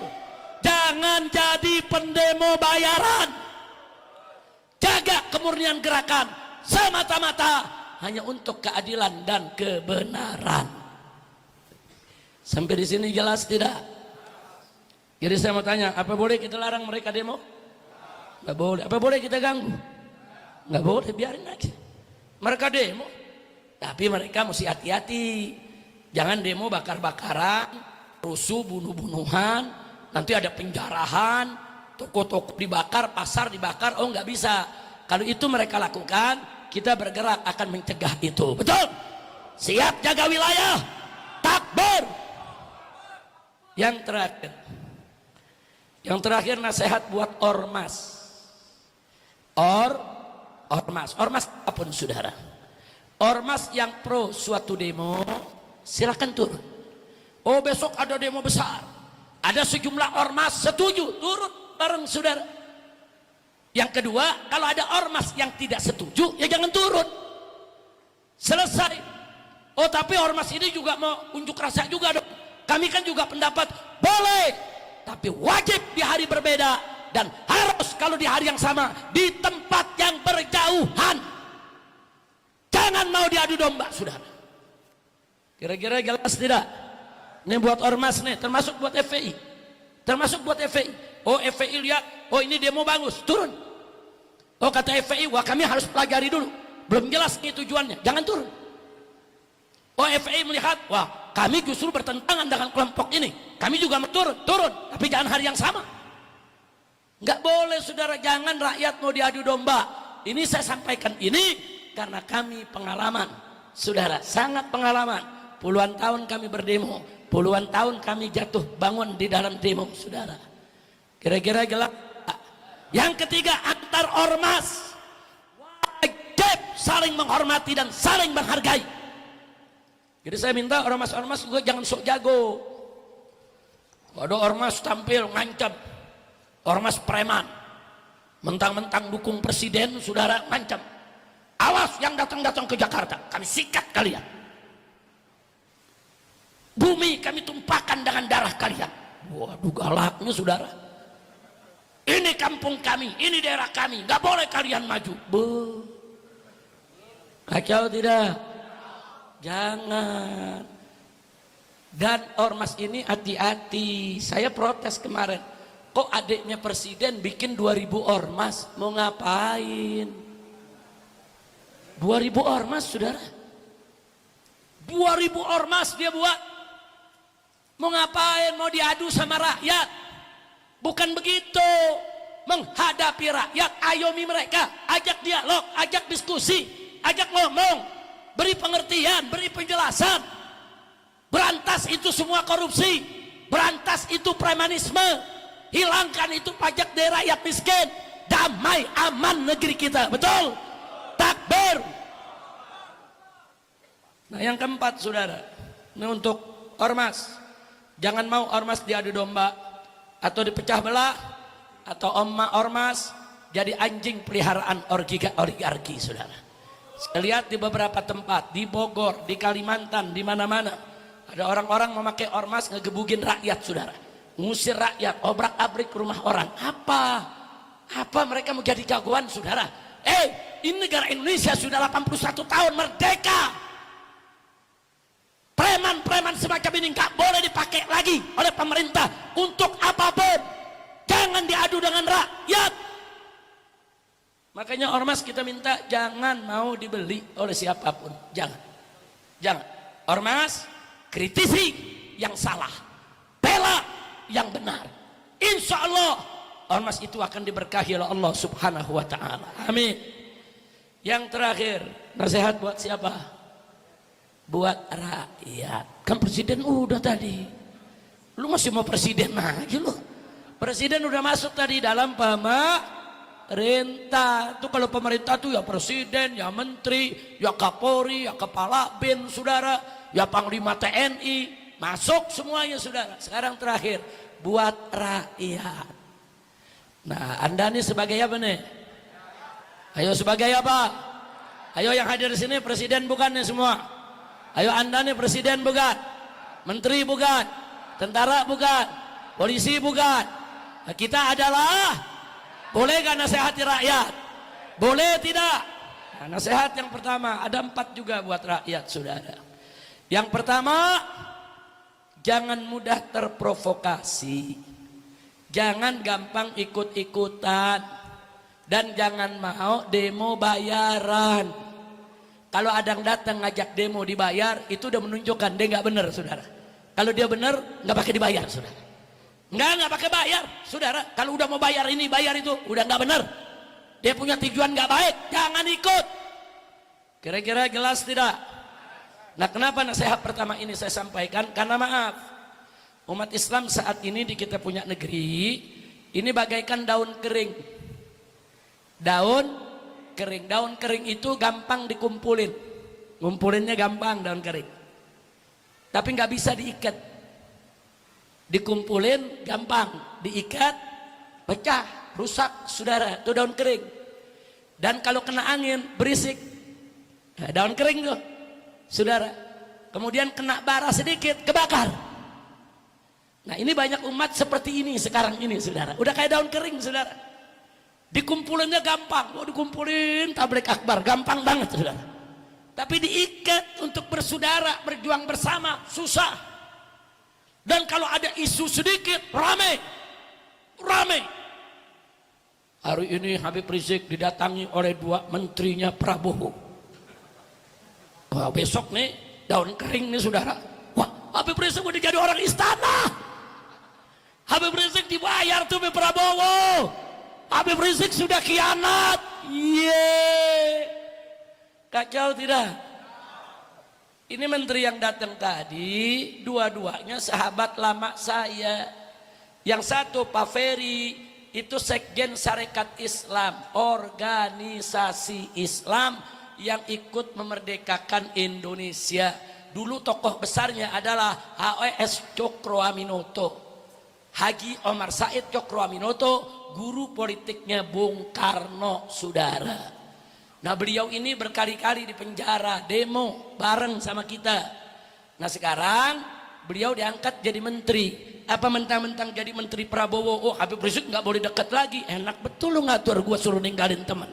Jangan jadi pendemo bayaran. Jaga kemurnian gerakan semata-mata hanya untuk keadilan dan kebenaran. Sampai di sini jelas tidak? Jadi saya mau tanya, apa boleh kita larang mereka demo? Nggak boleh. Apa boleh kita ganggu? Nggak boleh, biarin aja. Mereka demo, tapi mereka mesti hati-hati. Jangan demo bakar-bakaran, rusuh, bunuh-bunuhan, nanti ada penjarahan, toko-toko dibakar, pasar dibakar. Oh, nggak bisa. Kalau itu mereka lakukan, kita bergerak akan mencegah itu. Betul? Siap jaga wilayah. Takbir. Yang terakhir, Yang terakhir nasihat buat ormas. Ormas apapun saudara. Ormas yang pro suatu demo, silakan turun. Oh besok ada demo besar, ada sejumlah ormas setuju, turun bareng saudara. Yang kedua, kalau ada ormas yang tidak setuju, ya jangan turun. Selesai. Oh tapi ormas ini juga mau unjuk rasa juga dong. Kami kan juga pendapat, boleh, tapi wajib di hari berbeda, dan harus kalau di hari yang sama di tempat yang berjauhan. Jangan mau diadu domba, saudara. Kira-kira jelas tidak? Ini buat ormas nih, termasuk buat FPI. Termasuk buat FPI. Oh FPI lihat, oh ini demo bagus, turun. Oh kata FPI, wah kami harus pelajari dulu. Belum jelas nih tujuannya, jangan turun. Oh FPI melihat, wah kami justru bertentangan dengan kelompok ini. Kami juga mau turun, tapi jangan hari yang sama. Nggak boleh saudara, jangan rakyat mau diadu domba. Ini saya sampaikan ini karena kami pengalaman. Saudara, sangat pengalaman. Puluhan tahun kami berdemo, puluhan tahun kami jatuh bangun di dalam demo, saudara. Kira-kira gelap. Yang ketiga, antar ormas wajib saling menghormati dan saling menghargai. Jadi saya minta ormas-ormas juga jangan sok jago. Ada ormas tampil ngancam, ormas preman, mentang-mentang dukung presiden, saudara, ngancam. Awas yang datang-datang ke Jakarta, kami sikat kalian. Bumi kami tumpahkan dengan darah kalian. Waduh galaknya saudara. Ini kampung kami, ini daerah kami, nggak boleh kalian maju. Kacau tidak? Jangan. Dan ormas ini hati-hati. Saya protes kemarin. Kok adiknya presiden bikin 2000 ormas? Mau ngapain? 2000 ormas saudara. 2000 ormas dia buat. Mau ngapain? Mau diadu sama rakyat? Bukan begitu. Menghadapi rakyat, ayomi mereka, ajak dialog, ajak diskusi, ajak ngomong, beri pengertian, beri penjelasan. Berantas itu semua korupsi, berantas itu premanisme, hilangkan itu pajak dari rakyat miskin, damai aman negeri kita, betul? Takbir. Nah yang keempat saudara, ini untuk ormas, jangan mau ormas diadu domba atau dipecah belah, atau ormas jadi anjing peliharaan oligarki saudara. Saya lihat di beberapa tempat, di Bogor, di Kalimantan, di mana-mana ada orang-orang memakai ormas ngegebugin rakyat saudara, ngusir rakyat, obrak-abrik rumah orang. Apa mereka mau jadi jagoan saudara? Ini negara Indonesia sudah 81 tahun merdeka. Preman-preman semacam ini nggak boleh dipakai lagi oleh pemerintah untuk apapun. Jangan diadu dengan rakyat. Makanya ormas kita minta jangan mau dibeli oleh siapapun. Jangan. Ormas kritisi yang salah, bela yang benar. Insya Allah ormas itu akan diberkahi oleh Allah Subhanahu wa Ta'ala. Amin. Yang terakhir, nasihat buat siapa? Buat rakyat. Kan presiden udah tadi. Lu masih mau presiden aja lu. Presiden udah masuk tadi dalam pemerintah. Tuh kalau pemerintah tuh ya presiden, ya menteri, ya kapolri, ya kepala bin, saudara, ya panglima TNI, masuk semuanya saudara. Sekarang terakhir, buat rakyat. Nah, Anda nih sebagai apa nih? Ayo sebagai apa? Ayo yang hadir di sini presiden bukan nih semua? Ayo Anda nih presiden bukan? Menteri bukan? Tentara bukan? Polisi bukan? Nah, kita adalah, boleh gak nasihati rakyat? Boleh tidak? Nah, nasihat yang pertama, ada 4 juga buat rakyat saudara. Yang pertama, jangan mudah terprovokasi, jangan gampang ikut-ikutan, dan jangan mau demo bayaran. Kalau ada yang datang ngajak demo dibayar, itu udah menunjukkan dia nggak benar saudara. Kalau dia benar nggak pakai dibayar saudara. Nggak pakai bayar saudara. Kalau udah mau bayar ini bayar itu udah nggak benar. Dia punya tujuan nggak baik, jangan ikut. Kira-kira jelas tidak? Nah kenapa nasihat pertama ini saya sampaikan? Karena maaf, umat Islam saat ini di kita punya negeri Ini bagaikan daun kering. Daun kering. Daun kering itu gampang dikumpulin. Ngumpulinnya gampang daun kering. Tapi nggak bisa diikat. Dikumpulin gampang, diikat pecah, rusak, saudara. Itu daun kering. Dan kalau kena angin berisik. Nah, daun kering tuh, saudara. Kemudian kena bara sedikit, kebakar. Nah, ini banyak umat seperti ini sekarang ini, saudara. Udah kayak daun kering, saudara. Dikumpulinnya gampang. Oh, dikumpulin tablik akbar, gampang banget, saudara. Tapi diikat untuk bersaudara, berjuang bersama, susah. Dan kalau ada isu sedikit, rame. Hari ini Habib Rizik didatangi oleh 2 menterinya Prabowo. Wah, besok nih daun kering nih, saudara. Wah, Habib Rizik udah jadi orang istana. Habib Rizik dibayar tuh oleh Prabowo. Habib Rizik sudah khianat. Kacau tidak? Ini menteri yang datang tadi, dua-duanya sahabat lama saya. Yang satu Pak Ferry, itu Sekjen Sarekat Islam, organisasi Islam yang ikut memerdekakan Indonesia. Dulu tokoh besarnya adalah HOS Cokroaminoto, Haji Omar Said Cokroaminoto, guru politiknya Bung Karno, saudara. Nah, beliau ini berkali-kali di penjara, demo bareng sama kita. Nah, sekarang beliau diangkat jadi menteri. Apa mentang-mentang jadi menteri Prabowo, oh Habib Rizik nggak boleh dekat lagi. Enak betul lu ngatur gua suruh ninggalin teman.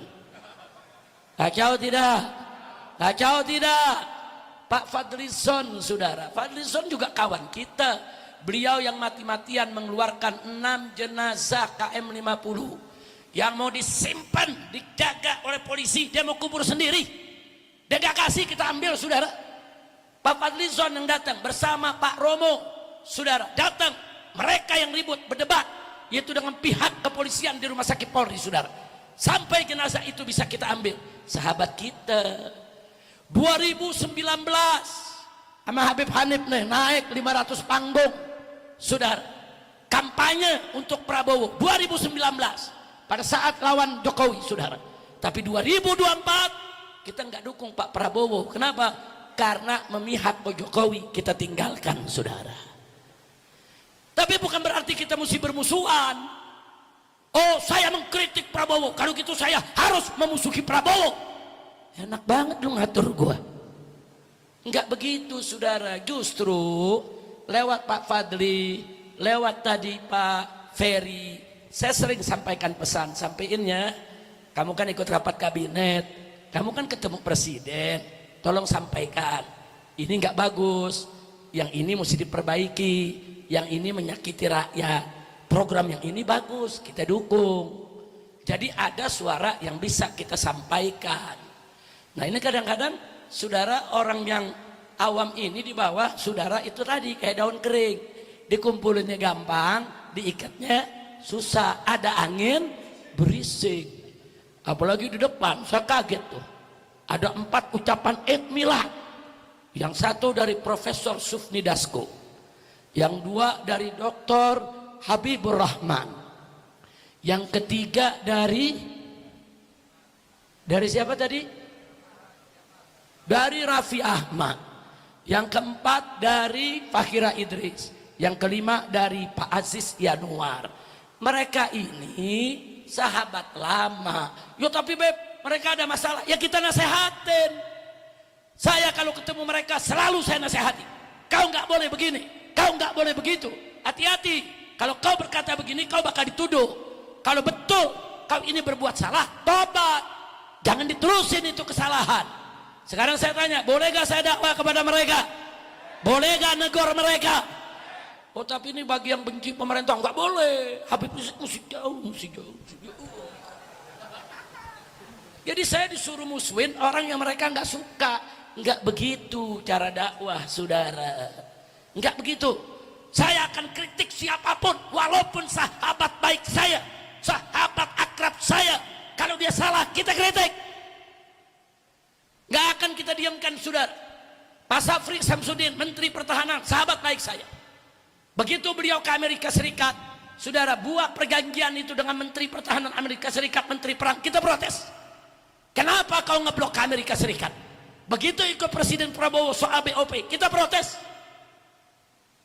Kacau tidak? Kacau tidak? Pak Fadlizon, saudara. Fadlizon juga kawan kita. Beliau yang mati-matian mengeluarkan 6 jenazah KM50 yang mau disimpan, dijaga oleh polisi. Dia mau kubur sendiri. Dia gak kasih, kita ambil, saudara. Pak Fadlizon yang datang bersama Pak Romo, saudara, datang. Mereka yang ribut, berdebat, yaitu dengan pihak kepolisian di rumah sakit Polri, saudara. Sampai jenazah itu bisa kita ambil. Sahabat kita. 2019 sama Habib Hanif nih naik 500 panggung, saudara. Kampanye untuk Prabowo 2019 pada saat lawan Jokowi, saudara. Tapi 2024 kita nggak dukung Pak Prabowo. Kenapa? Karena memihak ke Jokowi, kita tinggalkan, saudara. Tapi bukan berarti kita mesti bermusuhan. Oh, saya mengkritik Prabowo, kalau gitu saya harus memusuhi Prabowo. Enak banget lu ngatur gua. Enggak begitu, saudara. Justru lewat Pak Fadli, lewat tadi Pak Ferry, saya sering sampaikan pesan, sampeinnya, kamu kan ikut rapat kabinet, kamu kan ketemu presiden, tolong sampaikan, ini nggak bagus, yang ini mesti diperbaiki, yang ini menyakiti rakyat, program yang ini bagus, kita dukung. Jadi ada suara yang bisa kita sampaikan. Nah, ini kadang-kadang, saudara, orang yang awam ini di bawah, saudara, itu tadi kayak daun kering, dikumpulinnya gampang, diikatnya susah, ada angin berisik. Apalagi di depan, saya kaget tuh. Ada 4 ucapan Eid Milad. Yang satu dari Profesor Sufni Dasko, yang 2 dari Dr. Habibur Rahman, yang ketiga dari siapa tadi? Dari Raffi Ahmad. Yang keempat dari Fakhira Idris. Yang kelima dari Pak Aziz Yanuar. Mereka ini sahabat lama. Yo, tapi Beb, mereka ada masalah, ya kita nasehatin. Saya kalau ketemu mereka selalu saya nasehati. Kau nggak boleh begini, kau nggak boleh begitu. Hati-hati, kalau kau berkata begini kau bakal dituduh. Kalau betul kau ini berbuat salah, tobat. Jangan diterusin itu kesalahan. Sekarang saya tanya, boleh gak saya dakwah kepada mereka? Boleh gak negor mereka? Oh, tapi ini bagi yang benci pemerintah nggak boleh. Habib Rizik mesti jauh. Jadi saya disuruh musuhin orang yang mereka nggak suka. Nggak begitu cara dakwah, saudara. Nggak begitu. Saya akan kritik siapapun, walaupun sahabat baik saya, sahabat akrab saya. Kalau dia salah, kita kritik. Nggak akan kita diamkan, saudara. Pak Safri Samsudin, Menteri Pertahanan, sahabat baik saya. Begitu beliau ke Amerika Serikat, saudara, buat perjanjian itu dengan Menteri Pertahanan Amerika Serikat, Menteri Perang, kita protes. Kenapa kau ngeblok Amerika Serikat? Begitu ikut Presiden Prabowo soal BOP, kita protes.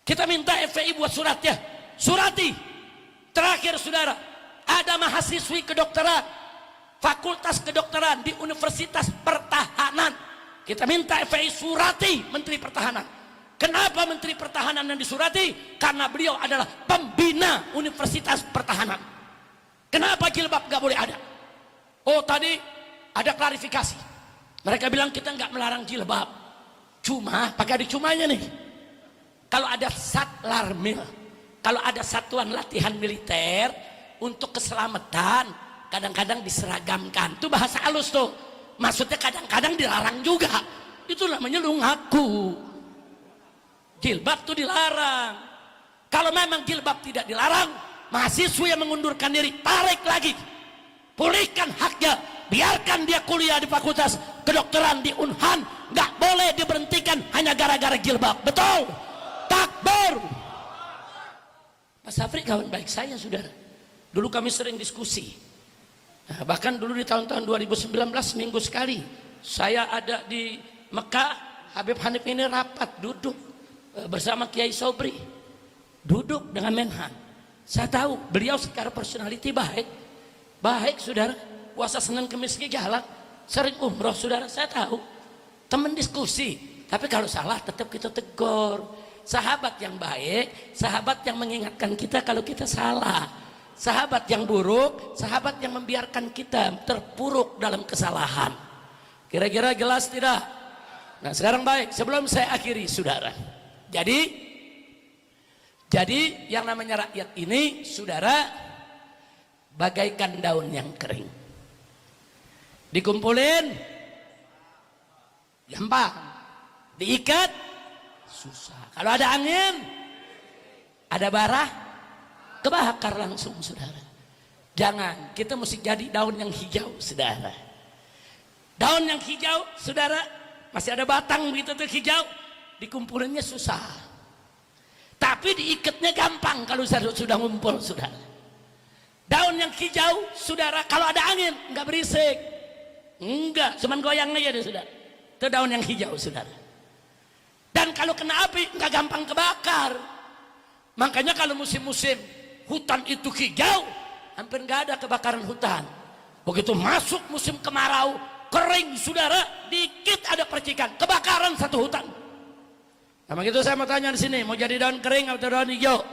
Kita minta FPI buat suratnya. Surati. Terakhir saudara, ada mahasiswi kedokteran, fakultas kedokteran di Universitas Pertahanan. Kita minta FPI surati Menteri Pertahanan. Kenapa Menteri Pertahanan yang disurati? Karena beliau adalah pembina Universitas Pertahanan. Kenapa jilbab gak boleh ada? Oh, tadi ada klarifikasi. Mereka bilang kita nggak melarang jilbab. Cuma, pakai ada cumanya nih. Kalau ada Satlarmil, kalau ada satuan latihan militer untuk keselamatan, kadang-kadang diseragamkan. Itu bahasa halus tuh. Maksudnya kadang-kadang dilarang juga. Itu namanya lu ngaku. Jilbab tuh dilarang. Kalau memang jilbab tidak dilarang, mahasiswa yang mengundurkan diri tarik lagi. Pulihkan haknya. Biarkan dia kuliah di fakultas kedokteran di Unhan. Nggak boleh diberhentikan hanya gara-gara jilbab. Betul? Takbir. Mas Afri kawan baik saya, saudara. Dulu kami sering diskusi. Nah, bahkan dulu di tahun-tahun 2019 minggu sekali saya ada di Mekah. Habib Hanif ini rapat duduk bersama Kiai Sobri, duduk dengan Menhan. Saya tahu beliau secara personality baik saudara. Puasa Senin Kemis jalan, sering umroh saudara. Saya tahu teman diskusi, tapi kalau salah tetap kita tegur. Sahabat yang baik, sahabat yang mengingatkan kita kalau kita salah. Sahabat yang buruk, sahabat yang membiarkan kita terpuruk dalam kesalahan. Kira-kira jelas tidak? Nah sekarang baik, sebelum saya akhiri saudara. Jadi yang namanya rakyat ini saudara bagaikan daun yang kering. Dikumpulin gampang, diikat susah. Kalau ada angin, ada bara, kebakar langsung saudara. Jangan, kita mesti jadi daun yang hijau saudara. Daun yang hijau saudara, masih ada batang begitu tuh hijau, dikumpulinnya susah. Tapi diikatnya gampang kalau sudah ngumpul saudara. Daun yang hijau saudara, kalau ada angin nggak berisik. Enggak, cuman goyang aja deh saudara. Itu daun yang hijau saudara. Dan kalau kena api nggak gampang kebakar. Makanya kalau musim-musim hutan itu hijau, hampir nggak ada kebakaran hutan. Begitu masuk musim kemarau, kering saudara, dikit ada percikan, kebakaran satu hutan. Nah begitu saya mau tanya di sini, mau jadi daun kering atau daun hijau?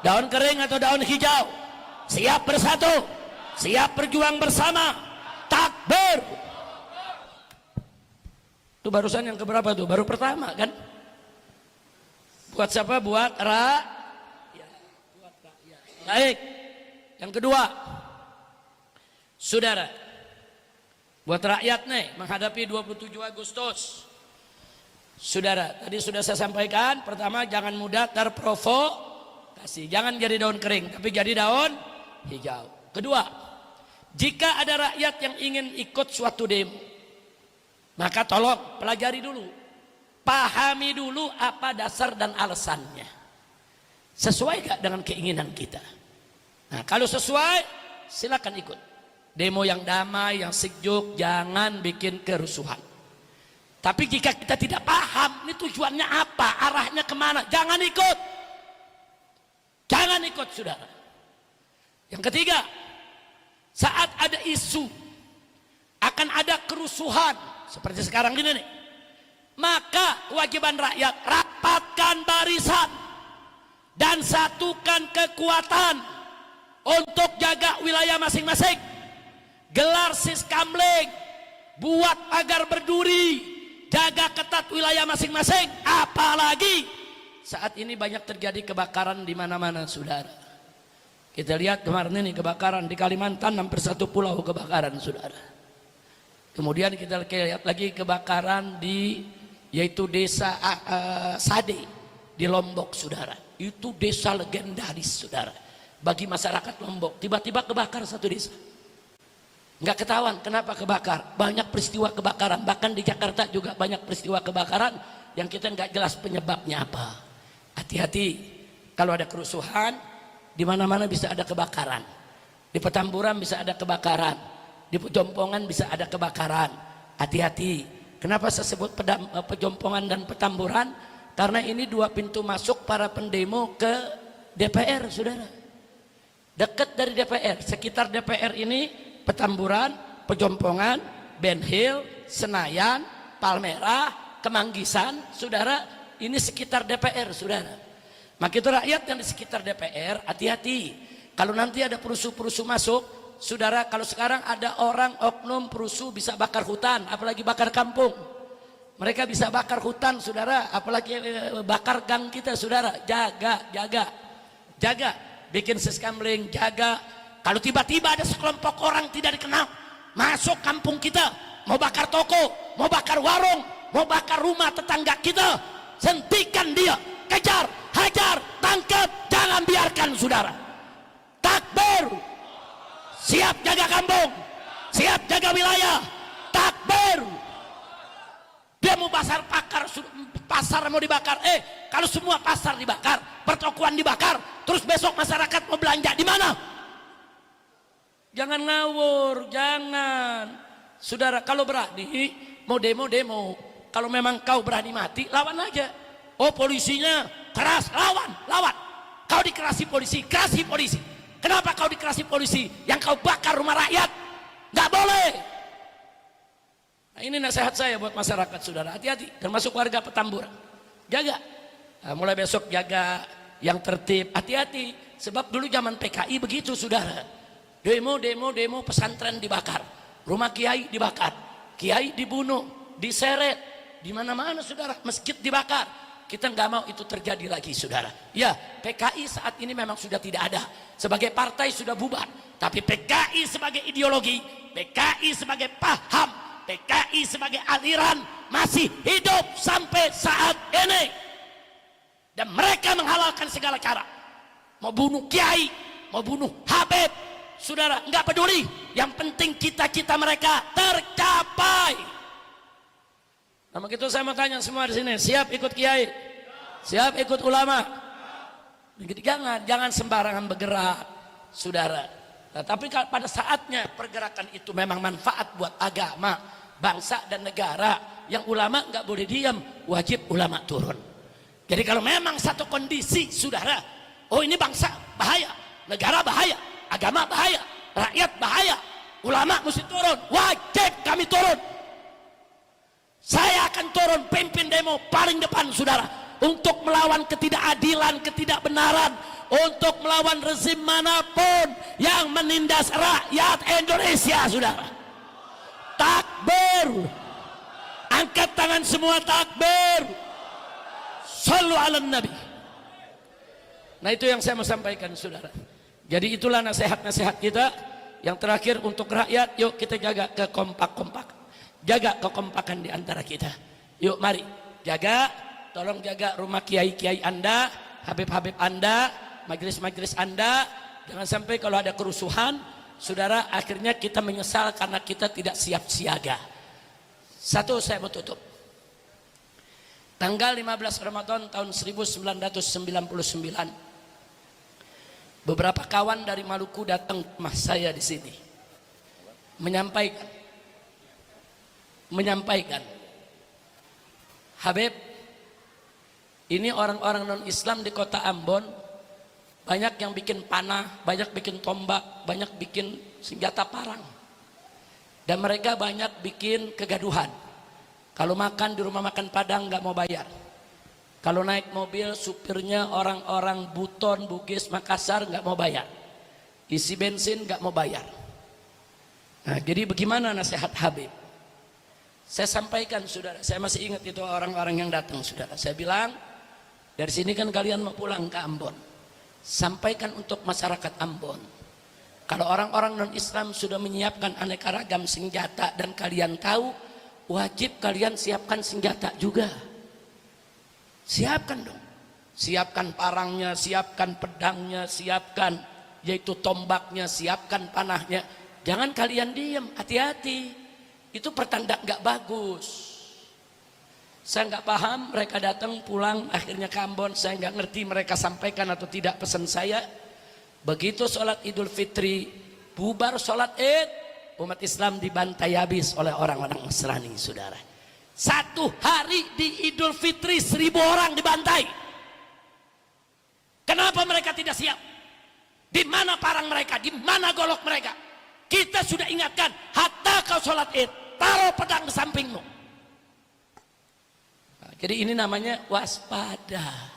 Daun kering atau daun hijau? Siap bersatu, siap berjuang bersama. Takbir. Itu barusan yang keberapa tuh? Baru pertama kan? Buat siapa? Buat rakyat. Baik. Yang kedua, saudara, buat rakyat nih menghadapi 27 Agustus. Saudara, tadi sudah saya sampaikan, pertama jangan mudah terprovokasi. Jangan jadi daun kering, tapi jadi daun hijau. Kedua, jika ada rakyat yang ingin ikut suatu demo, maka tolong pelajari dulu, pahami dulu apa dasar dan alasannya. Sesuai gak dengan keinginan kita? Nah kalau sesuai, silakan ikut. Demo yang damai, yang sejuk, jangan bikin kerusuhan. Tapi jika kita tidak paham, ini tujuannya apa, arahnya kemana, jangan ikut. Jangan ikut saudara. Yang ketiga, saat ada isu akan ada kerusuhan seperti sekarang ini nih, maka kewajiban rakyat rapatkan barisan dan satukan kekuatan untuk jaga wilayah masing-masing. Gelar siskamling, buat pagar berduri, jaga ketat wilayah masing-masing. Apalagi saat ini banyak terjadi kebakaran di mana-mana saudara. Kita lihat kemarin ini kebakaran di Kalimantan, hampir satu pulau kebakaran saudara. Kemudian kita lihat lagi kebakaran di yaitu desa Sade di Lombok saudara. Itu desa legendaris saudara bagi masyarakat Lombok. Tiba-tiba kebakar satu desa. Nggak ketahuan kenapa kebakar. Banyak peristiwa kebakaran, bahkan di Jakarta juga banyak peristiwa kebakaran yang kita nggak jelas penyebabnya apa. Hati-hati kalau ada kerusuhan, Di mana-mana bisa ada kebakaran. Di Petamburan bisa ada kebakaran. Di Pejompongan bisa ada kebakaran. Hati-hati. Kenapa saya sebut Pejompongan dan Petamburan? Karena ini dua pintu masuk para pendemo ke DPR, saudara. Dekat dari DPR, sekitar DPR ini Petamburan, Pejompongan, Ben Hill, Senayan, Palmerah, Kemanggisan, saudara, ini sekitar DPR, saudara. Maka itu rakyat yang di sekitar DPR, hati-hati. Kalau nanti ada perusuh-perusuh masuk, saudara, kalau sekarang ada orang oknum perusuh bisa bakar hutan, apalagi bakar kampung. Mereka bisa bakar hutan, saudara, apalagi bakar gang kita, saudara. Jaga. Bikin seskamling, jaga. Kalau tiba-tiba ada sekelompok orang tidak dikenal masuk kampung kita, mau bakar toko, mau bakar warung, mau bakar rumah tetangga kita, hentikan dia, kejar, hajar, tangkap, jangan biarkan, saudara. Takbir, siap jaga kampung, siap jaga wilayah. Takbir. Dia mau pasar mau dibakar. Kalau semua pasar dibakar, pertokoan dibakar, terus besok masyarakat mau belanja di mana? Jangan ngawur, jangan. Saudara, kalau berani mau demo. Kalau memang kau berani mati, lawan aja. Oh, polisinya keras, lawan. Kau dikerasi polisi, kerasi polisi. Kenapa kau dikerasi polisi? Yang kau bakar rumah rakyat, nggak boleh. Nah, ini nasihat saya buat masyarakat, saudara. Hati-hati, termasuk warga Petamburan. Jaga. Nah, mulai besok jaga yang tertib. Hati-hati, sebab dulu zaman PKI begitu, saudara. Demo, pesantren dibakar, rumah kiai dibakar, kiai dibunuh, diseret, di mana-mana, saudara. Masjid dibakar. Kita nggak mau itu terjadi lagi, saudara. Ya, PKI saat ini memang sudah tidak ada. Sebagai partai sudah bubar. Tapi PKI sebagai ideologi, PKI sebagai paham, PKI sebagai aliran masih hidup sampai saat ini. Dan mereka menghalalkan segala cara. Mau bunuh kiai, mau bunuh Habib, saudara, nggak peduli. Yang penting cita-cita mereka tercapai. Nah, begitu saya mau tanya semua di sini, siap ikut kiai? Siap ikut ulama? Jangan sembarangan bergerak, saudara. Nah, tapi pada saatnya pergerakan itu memang manfaat buat agama, bangsa dan negara. Yang ulama nggak boleh diam, wajib ulama turun. Jadi kalau memang satu kondisi, saudara, oh ini bangsa bahaya, negara bahaya, agama bahaya, rakyat bahaya, ulama mesti turun, wajib kami turun. Saya akan turun pimpin demo paling depan, saudara, untuk melawan ketidakadilan, ketidakbenaran, untuk melawan rezim manapun yang menindas rakyat Indonesia, saudara. Takbir, angkat tangan semua, takbir, sallu ala nabi. Nah, itu yang saya mau sampaikan, saudara. Jadi itulah nasihat-nasihat kita. Yang terakhir untuk rakyat, yuk kita jaga kekompak-kompakan, jaga kekompakan di antara kita. Yuk mari jaga, tolong jaga rumah kiai-kiai Anda, Habib-Habib Anda, majelis-majelis Anda. Jangan sampai kalau ada kerusuhan, saudara, akhirnya kita menyesal karena kita tidak siap siaga. Satu, saya mau tutup. Tanggal 15 Ramadan tahun 1999, beberapa kawan dari Maluku datang ke rumah saya di sini, menyampaikan, Habib, ini orang-orang non-Islam di kota Ambon banyak yang bikin panah, banyak bikin tombak, banyak bikin senjata parang, dan mereka banyak bikin kegaduhan. Kalau makan di rumah makan Padang nggak mau bayar. Kalau naik mobil supirnya orang-orang Buton, Bugis, Makassar nggak mau bayar. Isi bensin nggak mau bayar. Nah, jadi bagaimana nasihat Habib? Saya sampaikan, saudara, saya masih ingat itu orang-orang yang datang, saudara. Saya bilang, dari sini kan kalian mau pulang ke Ambon. Sampaikan untuk masyarakat Ambon. Kalau orang-orang non-Islam sudah menyiapkan aneka ragam senjata dan kalian tahu, wajib kalian siapkan senjata juga. Siapkan dong, siapkan parangnya, siapkan pedangnya, siapkan yaitu tombaknya, siapkan panahnya. Jangan kalian diam, hati-hati. Itu pertanda nggak bagus. Saya nggak paham, mereka datang pulang akhirnya ke Ambon, saya nggak ngerti mereka sampaikan atau tidak pesan saya. Begitu sholat Idul Fitri, bubar sholat Id, umat Islam dibantai habis oleh orang-orang Nasrani, saudara. Satu hari di Idul Fitri 1000 orang dibantai. Kenapa mereka tidak siap? Di mana parang mereka? Di mana golok mereka? Kita sudah ingatkan, hatta kau sholat Id, taruh pedang di sampingmu. Nah, jadi ini namanya waspada.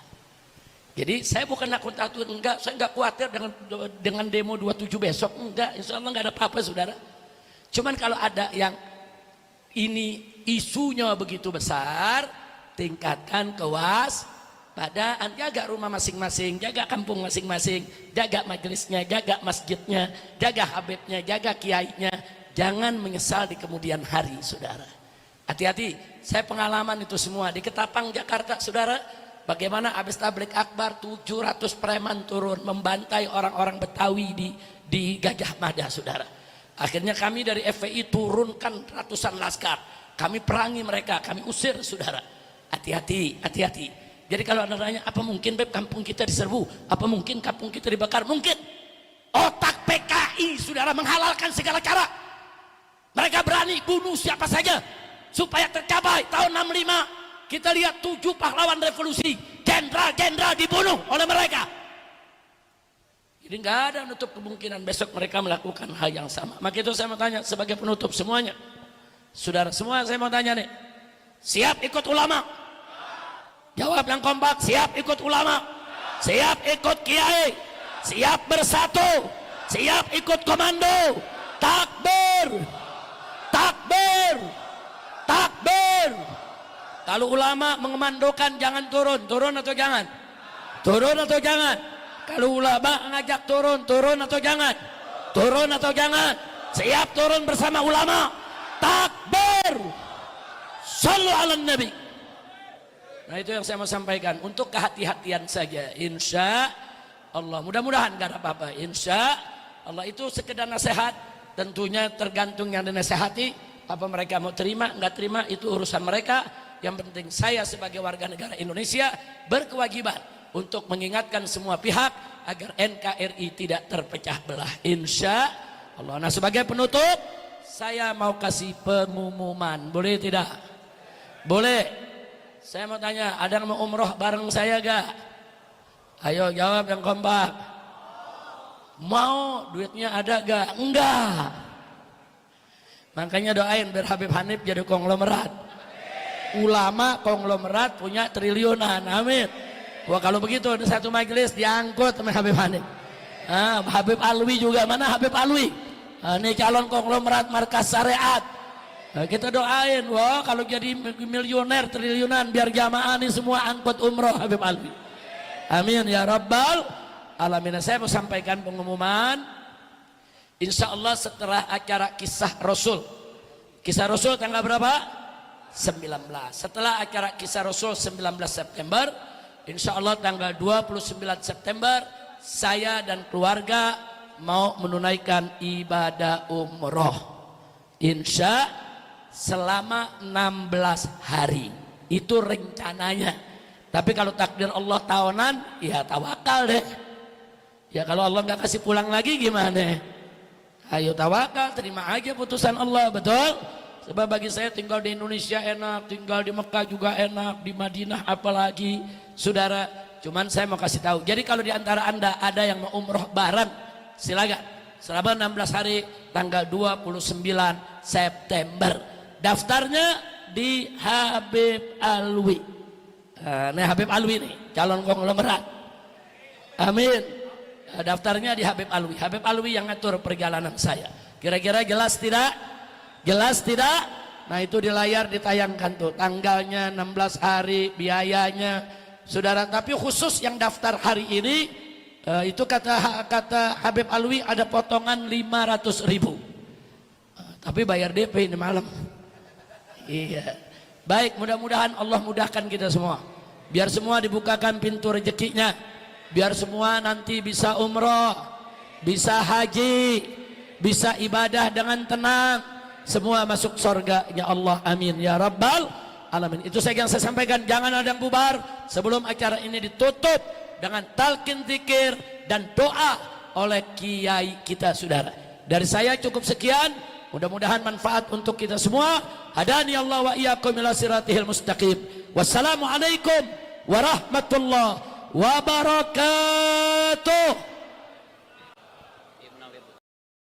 Jadi saya bukan takut enggak, saya enggak khawatir dengan demo 27 besok, enggak, insya Allah enggak ada apa-apa, saudara. Cuman kalau ada yang ini isunya begitu besar, tingkatkan kewaspadaan, jaga rumah masing-masing, jaga kampung masing-masing, jaga majelisnya, jaga masjidnya, jaga habibnya, jaga kiainya, jangan menyesal di kemudian hari, saudara. Hati-hati, saya pengalaman itu semua di Ketapang, Jakarta, saudara. Bagaimana habis tablik akbar 700 preman turun membantai orang-orang Betawi di Gajah Mada, saudara. Akhirnya kami dari FPI turunkan ratusan laskar, kami perangi mereka, kami usir, saudara. Hati-hati, hati-hati. Jadi kalau anda tanya, apa mungkin Beb kampung kita diserbu? Apa mungkin kampung kita dibakar? Mungkin. Otak PKI, saudara, menghalalkan segala cara. Mereka berani bunuh siapa saja supaya tercapai tahun 65. Kita lihat 7 pahlawan revolusi, jenderal-jenderal dibunuh oleh mereka. Jadi nggak ada menutup kemungkinan besok mereka melakukan hal yang sama. Maka itu saya mau tanya sebagai penutup semuanya, saudara semua, saya mau tanya nih, siap ikut ulama? Jawab yang kompak, siap ikut ulama? Siap ikut kiai? Siap bersatu? Siap ikut komando? Takbir! Takbir! Takbir! Kalau ulama mengemandokan jangan turun, turun atau jangan? Turun atau jangan? Kalau ulama ngajak turun, turun atau jangan? Turun atau jangan? Siap turun bersama ulama. Takbir. Shallu ala nabi. Nah itu yang saya mau sampaikan, untuk kehati-hatian saja. Insya Allah, mudah-mudahan gak ada apa-apa. Insya Allah, itu sekedar nasihat, tentunya tergantung yang dinasehati. Apa mereka mau terima, nggak terima, itu urusan mereka. Yang penting saya sebagai warga negara Indonesia berkewajiban untuk mengingatkan semua pihak agar NKRI tidak terpecah belah, insya Allah. Nah sebagai penutup, saya mau kasih pengumuman, boleh tidak? Boleh. Saya mau tanya, ada yang mau umroh bareng saya gak? Ayo jawab yang kompak. Mau, duitnya ada gak? Enggak. Makanya doain biar Habib Hanif jadi konglomerat. Ulama konglomerat punya triliunan, amin. Wah kalau begitu ada satu majelis diangkut sama Habib Hanif. Habib Alwi juga, mana Habib Alwi? Ini calon konglomerat markas syariat. Kita doain, wah kalau jadi miliuner triliunan biar jamaah ini semua angkut umroh Habib Alwi. Amin ya rabbal alamin. Saya mau sampaikan pengumuman. Insya Allah setelah acara kisah Rasul. Kisah Rasul tanggal berapa? 19. Setelah acara kisah Rasul 19 September, insya Allah tanggal 29 September saya dan keluarga mau menunaikan ibadah umroh, insya selama 16 hari. Itu rencananya. Tapi kalau takdir Allah tahunan, ya tawakal deh. Ya kalau Allah nggak kasih pulang lagi gimana? Ayo tawakal, terima aja putusan Allah, betul? Sebab bagi saya tinggal di Indonesia enak, tinggal di Mekah juga enak, di Madinah apalagi, saudara. Cuman saya mau kasih tahu, jadi kalau di antara anda ada yang mau umroh bareng, silakan. Selama 16 hari, tanggal 29 September. Daftarnya di Habib Alwi. Nah Habib Alwi nih, calon konglomerat. Amin. Daftarnya di Habib Alwi. Habib Alwi yang ngatur perjalanan saya. Kira-kira jelas tidak? Jelas tidak? Nah itu di layar ditayangkan tuh tanggalnya, 16 hari, biayanya, saudara. Tapi khusus yang daftar hari ini itu kata Habib Alwi ada potongan 500.000. Tapi bayar DP ini malam. Iya. Baik, mudah-mudahan Allah mudahkan kita semua. Biar semua dibukakan pintu rezekinya. Biar semua nanti bisa umroh, bisa haji, bisa ibadah dengan tenang. Semua masuk surga ya Allah, amin ya rabbal alamin. Itu saja yang saya sampaikan. Jangan ada yang bubar sebelum acara ini ditutup dengan talqin zikir dan doa oleh kiai kita, saudara. Dari saya cukup sekian, mudah-mudahan manfaat untuk kita semua. Hadani Allah wa iyyakum ila siratil mustaqim. Wassalamualaikum warahmatullahi wabarakatuh.